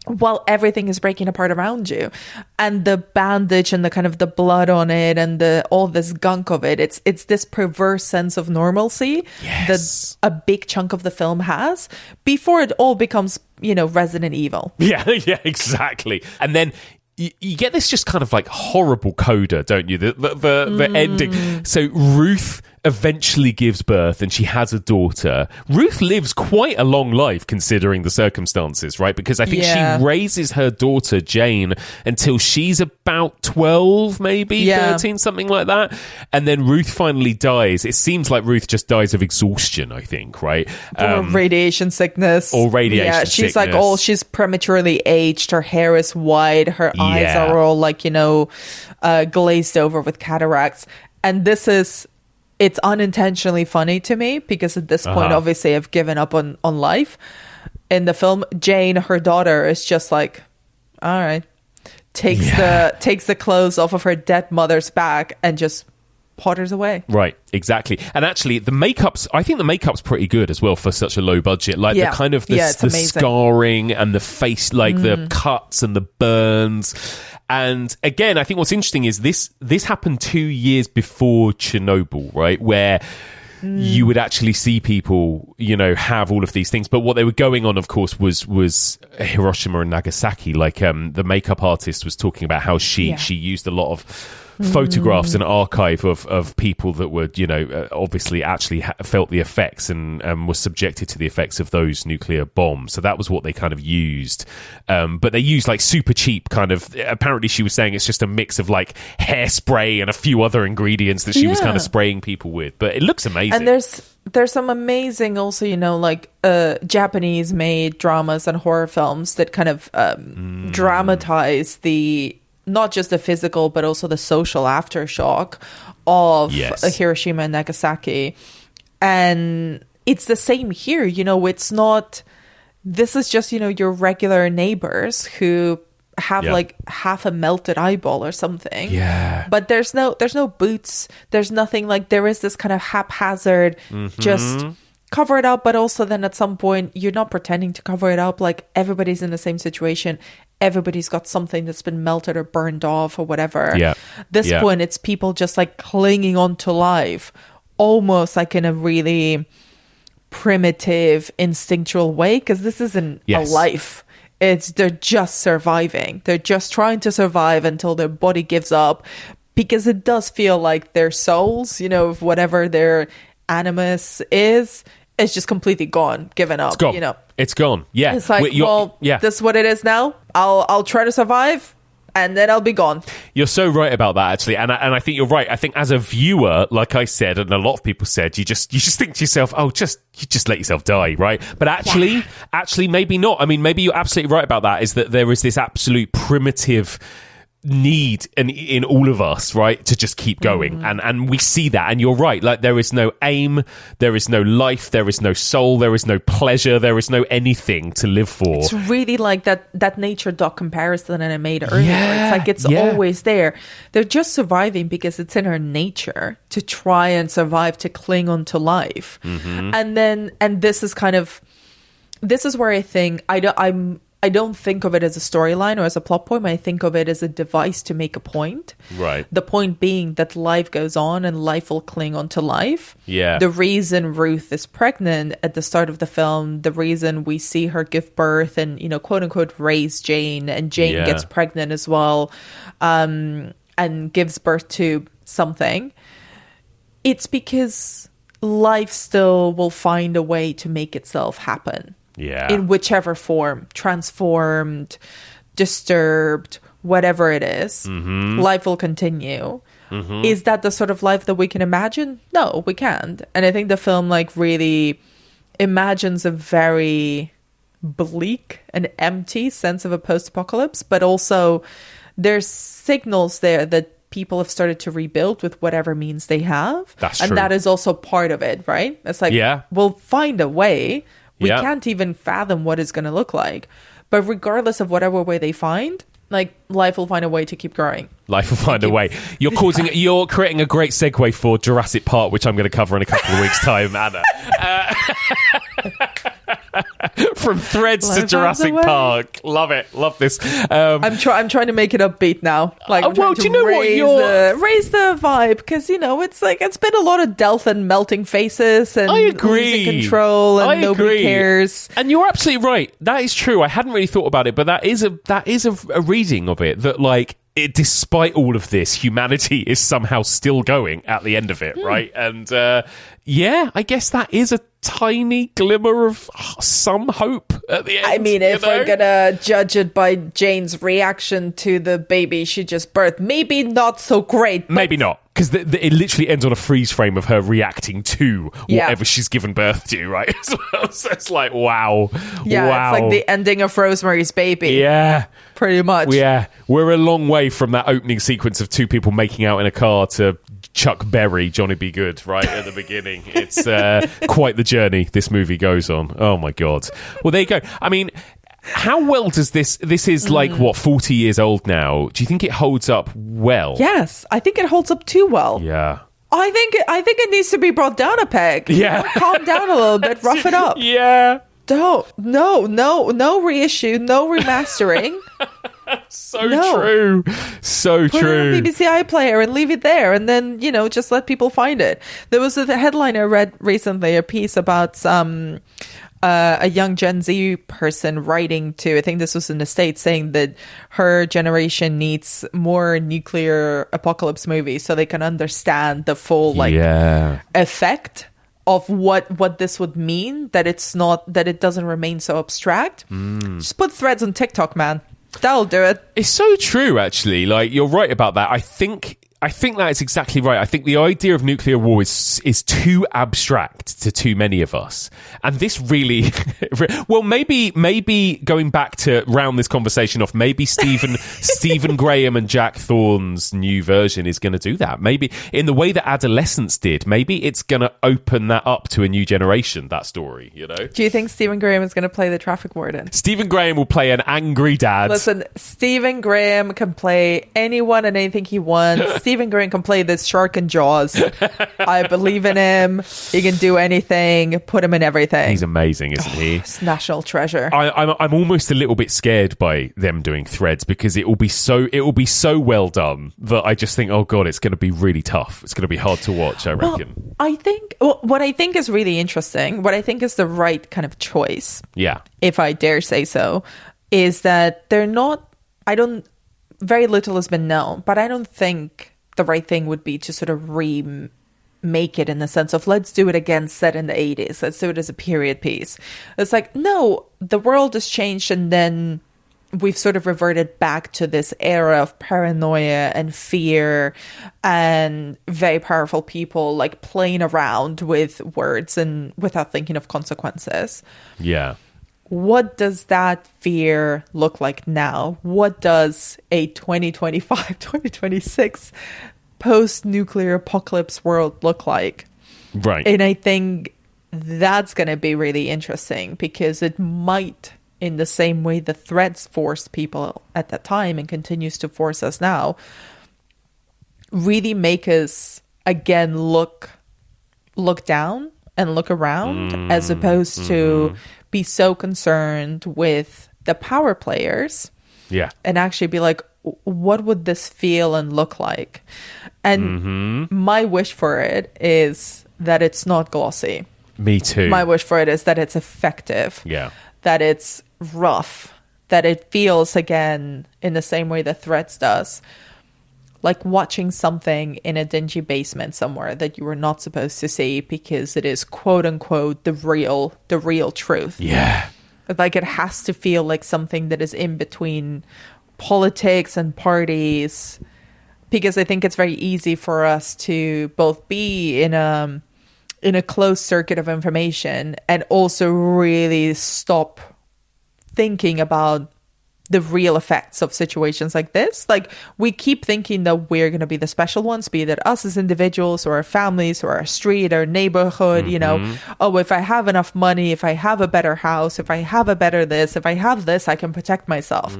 while everything is breaking apart around you. And the bandage and the kind of the blood on it and all this gunk of it, it's this perverse sense of normalcy that a big chunk of the film has before it all becomes, Resident Evil. Yeah, exactly. And then you get this just kind of like horrible coda, don't you? The ending. So Ruth eventually gives birth and she has a daughter. Ruth lives quite a long life considering the circumstances, right? Because I think she raises her daughter Jane until she's about 12, maybe 13, something like that. And then Ruth finally dies. It seems like Ruth just dies of exhaustion, I think, right? Or radiation sickness. She's like, she's prematurely aged. Her hair is white. Her eyes are all like, glazed over with cataracts. And it's unintentionally funny to me because at this point, obviously, I've given up on life. In the film, Jane, her daughter, is just like, all right, takes the clothes off of her dead mother's back and just potters away. Right, exactly. And actually, I think the makeup's pretty good as well for such a low budget. Like the kind of the scarring and the face, like the cuts and the burns. And again, I think what's interesting is this happened 2 years before Chernobyl, right? Where you would actually see people, have all of these things. But what they were going on, of course, was Hiroshima and Nagasaki. Like the makeup artist was talking about how she used a lot of photographs and archive of people that were, obviously actually felt the effects and were subjected to the effects of those nuclear bombs. So that was what they kind of used. But they used like super cheap kind of, apparently she was saying it's just a mix of like hairspray and a few other ingredients that she was kind of spraying people with. But it looks amazing. And there's some amazing also, like Japanese made dramas and horror films that kind of dramatize not just the physical, but also the social aftershock of Hiroshima and Nagasaki. And it's the same here. It's not, this is just, your regular neighbors who have like half a melted eyeball or something. Yeah. But there's no boots. There's nothing, like there is this kind of haphazard, just cover it up. But also then at some point, you're not pretending to cover it up. Like everybody's in the same situation. Everybody's got something that's been melted or burned off or whatever. Yeah. This point, it's people just like clinging on to life, almost like in a really primitive, instinctual way, because this isn't a life. They're just surviving. They're just trying to survive until their body gives up, because it does feel like their souls, of whatever their animus is just completely gone, given up. It's gone. It's gone. Yeah. It's like, this is what it is now. I'll try to survive, and then I'll be gone. You're so right about that, actually, and I think you're right. I think as a viewer, like I said, and a lot of people said, you just think to yourself, you just let yourself die, right? But actually, maybe not. I mean, maybe you're absolutely right about that. Is that there is this absolute primitive need in all of us, right, to just keep going, and we see that, and you're right, like there is no aim, there is no life, there is no soul, there is no pleasure, there is no anything to live for. It's really like that nature doc comparison that I made earlier. It's like it's always there. They're just surviving because it's in our nature to try and survive, to cling on to life. And this is where I think I don't think of it as a storyline or as a plot point. I think of it as a device to make a point. Right. The point being that life goes on and life will cling on to life. Yeah. The reason Ruth is pregnant at the start of the film, the reason we see her give birth and, quote unquote, raise Jane, and Jane gets pregnant as well, and gives birth to something. It's because life still will find a way to make itself happen. Yeah. In whichever form, transformed, disturbed, whatever it is, life will continue. Is that the sort of life that we can imagine? No, we can't. And I think the film really imagines a very bleak and empty sense of a post-apocalypse, but also there's signals there that people have started to rebuild with whatever means they have. That's and true. that is also part of it, right? It's like, we'll find a way. We can't even fathom what it's going to look like. But regardless of whatever way they find, life will find a way to keep growing. Life will find a way. You're creating a great segue for Jurassic Park, which I'm going to cover in a couple of weeks' time, Anna. From Threads to Jurassic Park. Love it. Love this. I'm trying to make it upbeat now. Do you know what? Raise the vibe, because it's been a lot of Delph and melting faces and I agree. losing control and nobody cares. And you're absolutely right. That is true. I hadn't really thought about it, but that is a reading of it that despite all of this, humanity is somehow still going at the end of it, right? And I guess that is a tiny glimmer of some hope at the end. I mean, if we're gonna judge it by Jane's reaction to the baby she just birthed, maybe not so great. Maybe not, because it literally ends on a freeze frame of her reacting to whatever she's given birth to, right? So it's like, wow. Yeah, wow. It's like the ending of Rosemary's Baby. Yeah. Pretty much. Yeah. We're a long way from that opening sequence of two people making out in a car to Chuck Berry, Johnny Be Good, right at the beginning. It's quite the journey this movie goes on. Oh, my God. Well, there you go. I mean, how well does this is 40 years old now. Do you think it holds up well? Yes, I think it holds up too well. Yeah. I think it needs to be brought down a peg. Yeah. Calm down a little bit, rough it up. Yeah. No reissue, no remastering. So true. So Put true. it on BBC iPlayer and leave it there, and then just let people find it. There was a headline I read recently, a piece about a young Gen Z person writing to, I think this was in the States, saying that her generation needs more nuclear apocalypse movies so they can understand the full effect of what this would mean, that it doesn't remain so abstract. Just put Threads on TikTok, man. That'll do it. It's so true, actually. You're right about that. I think I think that is exactly right. I think the idea of nuclear war is too abstract to too many of us. And this really... well, maybe going back to round this conversation off, maybe Stephen Graham and Jack Thorne's new version is going to do that. Maybe in the way that Adolescence did, maybe it's going to open that up to a new generation, that story, you know? Do you think Stephen Graham is going to play the traffic warden? Stephen Graham will play an angry dad. Listen, Stephen Graham can play anyone and anything he wants. Stephen Graham can play this shark in Jaws. I believe in him. He can do anything. Put him in everything. He's amazing, isn't he? It's national treasure. I'm almost a little bit scared by them doing Threads because it will be so well done that I just think, oh god, it's going to be really tough. It's going to be hard to watch, I reckon. What I think is really interesting, what I think is the right kind of choice, if I dare say so, is that they're not, very little has been known, but I don't think the right thing would be to sort of remake it in the sense of let's do it again set in the 80s. Let's do it as a period piece. It's like, no, the world has changed and then we've sort of reverted back to this era of paranoia and fear and very powerful people like playing around with words and without thinking of consequences. Yeah. What does that fear look like now? What does a 2025, 2026 post-nuclear apocalypse world look like? Right. And I think that's going to be really interesting because it might, in the same way the threats forced people at that time and continues to force us now, really make us again look down and look around as opposed to be so concerned with the power players and actually be like, what would this feel and look like? And my wish for it is that it's not glossy. Me too. My wish for it is that it's effective. Yeah. That it's rough. That it feels, again, in the same way that Threads does, like watching something in a dingy basement somewhere that you were not supposed to see because it is quote unquote the real truth. Yeah. Like it has to feel like something that is in between politics and parties, because I think it's very easy for us to both be in a closed circuit of information and also really stop thinking about the real effects of situations like this. Like we keep thinking that we're going to be the special ones, be that us as individuals or our families or our street or neighborhood, you know, oh, if I have enough money, if I have a better house, if I have a better this, if I have this, I can protect myself.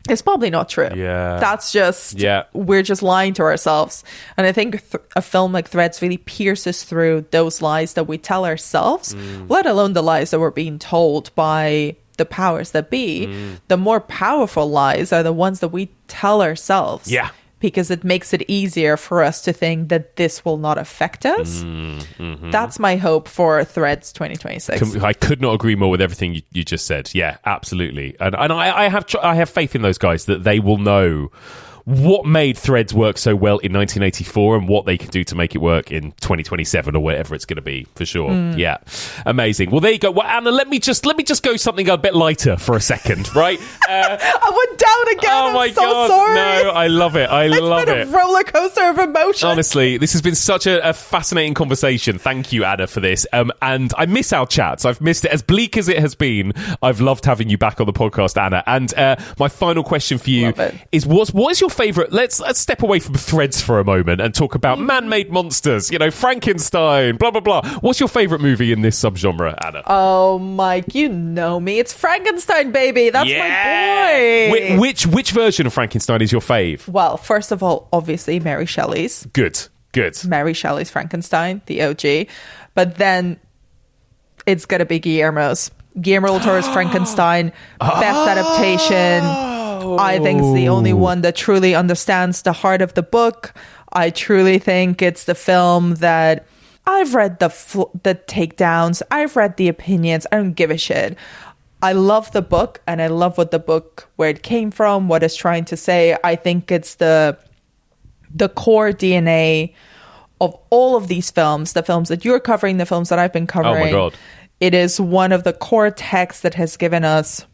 It's probably not true. Yeah. That's just, we're just lying to ourselves. And I think a film like Threads really pierces through those lies that we tell ourselves, let alone the lies that we're being told by the powers that be. The more powerful lies are the ones that we tell ourselves. Yeah. Because it makes it easier for us to think that this will not affect us. That's my hope for Threads 2026. I could not agree more with everything you just said. Yeah, absolutely. And I have faith in those guys that they will know what made Threads work so well in 1984 and what they can do to make it work in 2027 or whatever it's going to be, for sure. Yeah, amazing. Well, there you go. Well, Anna, let me just go something a bit lighter for a second, right? I went down again. Oh my God. Sorry. No, I love it. It's been a roller coaster of emotion. Honestly, this has been such a fascinating conversation. Thank you, Anna, for this. And I miss our chats. I've missed it. As bleak as it has been, I've loved having you back on the podcast, Anna. And my final question for you is, what is your favourite? Let's step away from Threads for a moment and talk about man-made monsters. You know, Frankenstein, blah blah blah. What's your favourite movie in this subgenre, Anna? Oh, Mike, you know me. It's Frankenstein, baby. That's my boy. Which version of Frankenstein is your fave? Well, first of all, obviously Mary Shelley's. Good. Mary Shelley's Frankenstein, the OG. But then it's got to be Guillermo del Toro's Frankenstein, best adaptation. I think it's the only one that truly understands the heart of the book. I truly think it's the film that I've read the takedowns. I've read the opinions. I don't give a shit. I love the book and I love what the book, where it came from, what it's trying to say. I think it's the core DNA of all of these films, the films that you're covering, the films that I've been covering. Oh my God. It is one of the core texts that has given us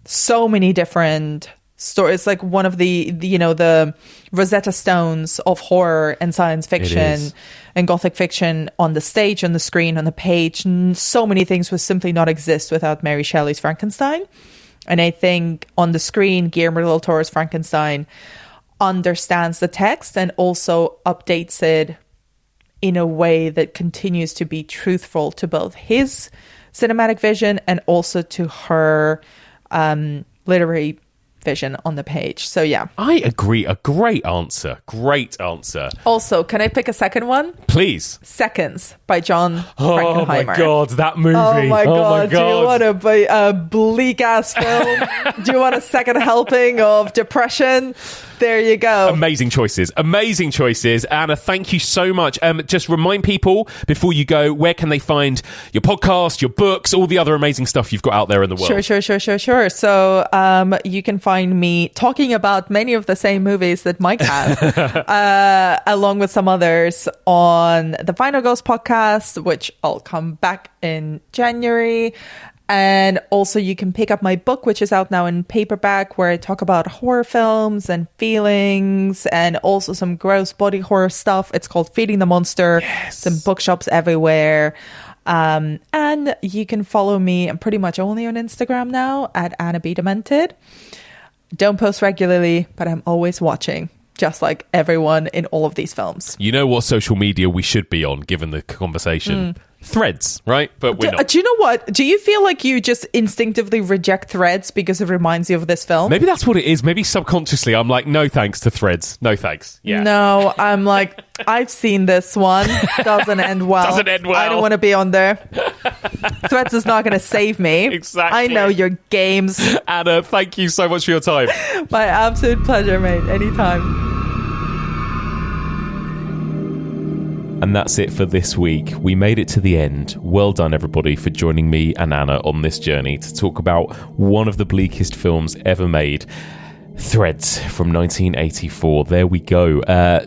so many different story. It's like one of the Rosetta Stones of horror and science fiction and Gothic fiction on the stage, on the screen, on the page. So many things would simply not exist without Mary Shelley's Frankenstein. And I think on the screen, Guillermo del Toro's Frankenstein understands the text and also updates it in a way that continues to be truthful to both his cinematic vision and also to her literary vision on the page. So yeah, I agree. A great answer. Also, can I pick a second one? Please. Seconds by John Oh Frankenheimer. my god, that movie. Oh my god. Do you want a bleak ass film? Do you want a second helping of depression? There you go. Amazing choices. Anna, thank you so much. Just remind people before you go, where can they find your podcast, your books, all the other amazing stuff you've got out there in the world? Sure. So you can find me talking about many of the same movies that Mike has, along with some others on the Final Ghost podcast, which I'll come back in January. And also you can pick up my book, which is out now in paperback, where I talk about horror films and feelings and also some gross body horror stuff. It's called Feeding the Monster. Some bookshops everywhere. And you can follow me. I'm pretty much only on Instagram now at Anna B. Demented. Don't post regularly, but I'm always watching, just like everyone in all of these films. You know what social media we should be on, given the conversation? Threads, right? But we're not. Do you know what? Do you feel like you just instinctively reject Threads because it reminds you of this film? Maybe that's what it is. Maybe subconsciously I'm like, no thanks to Threads. No thanks. Yeah. No, I'm like, I've seen this one. Doesn't end well. I don't want to be on there. Threads is not going to save me. Exactly. I know your games. Anna, thank you so much for your time. My absolute pleasure, mate. Anytime. And that's it for this week. We made it to the end. Well done, everybody, for joining me and Anna on this journey to talk about one of the bleakest films ever made. Threads from 1984. There we go.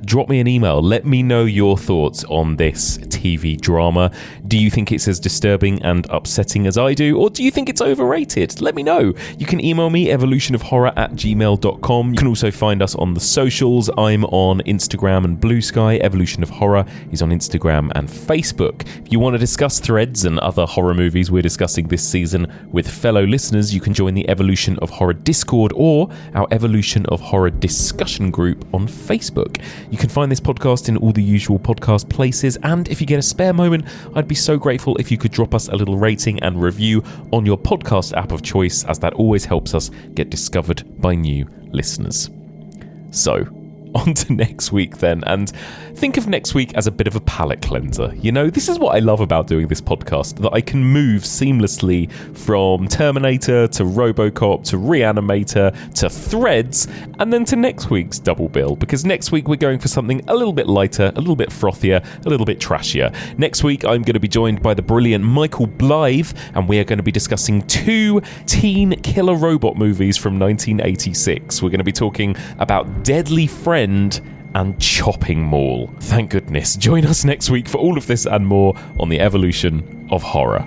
Drop me an email. Let me know your thoughts on this TV drama. Do you think it's as disturbing and upsetting as I do, or do you think it's overrated? Let me know. You can email me, evolutionofhorror@gmail.com. You can also find us on the socials. I'm on Instagram and Blue Sky. Evolution of Horror is on Instagram and Facebook. If you want to discuss Threads and other horror movies we're discussing this season with fellow listeners, you can join the Evolution of Horror Discord or our Evolution of Horror discussion group on Facebook. You can find this podcast in all the usual podcast places, and if you get a spare moment, I'd be so grateful if you could drop us a little rating and review on your podcast app of choice, as that always helps us get discovered by new listeners. So, on to next week then, and think of next week as a bit of a palate cleanser. You know, this is what I love about doing this podcast, that I can move seamlessly from Terminator to RoboCop to Reanimator to Threads, and then to next week's double bill, because next week we're going for something a little bit lighter, a little bit frothier, a little bit trashier. Next week I'm going to be joined by the brilliant Michael Blythe, and we are going to be discussing 2 teen killer robot movies from 1986. We're going to be talking about Deadly Friend and Chopping Mall. Thank goodness. Join us next week for all of this and more on the Evolution of Horror.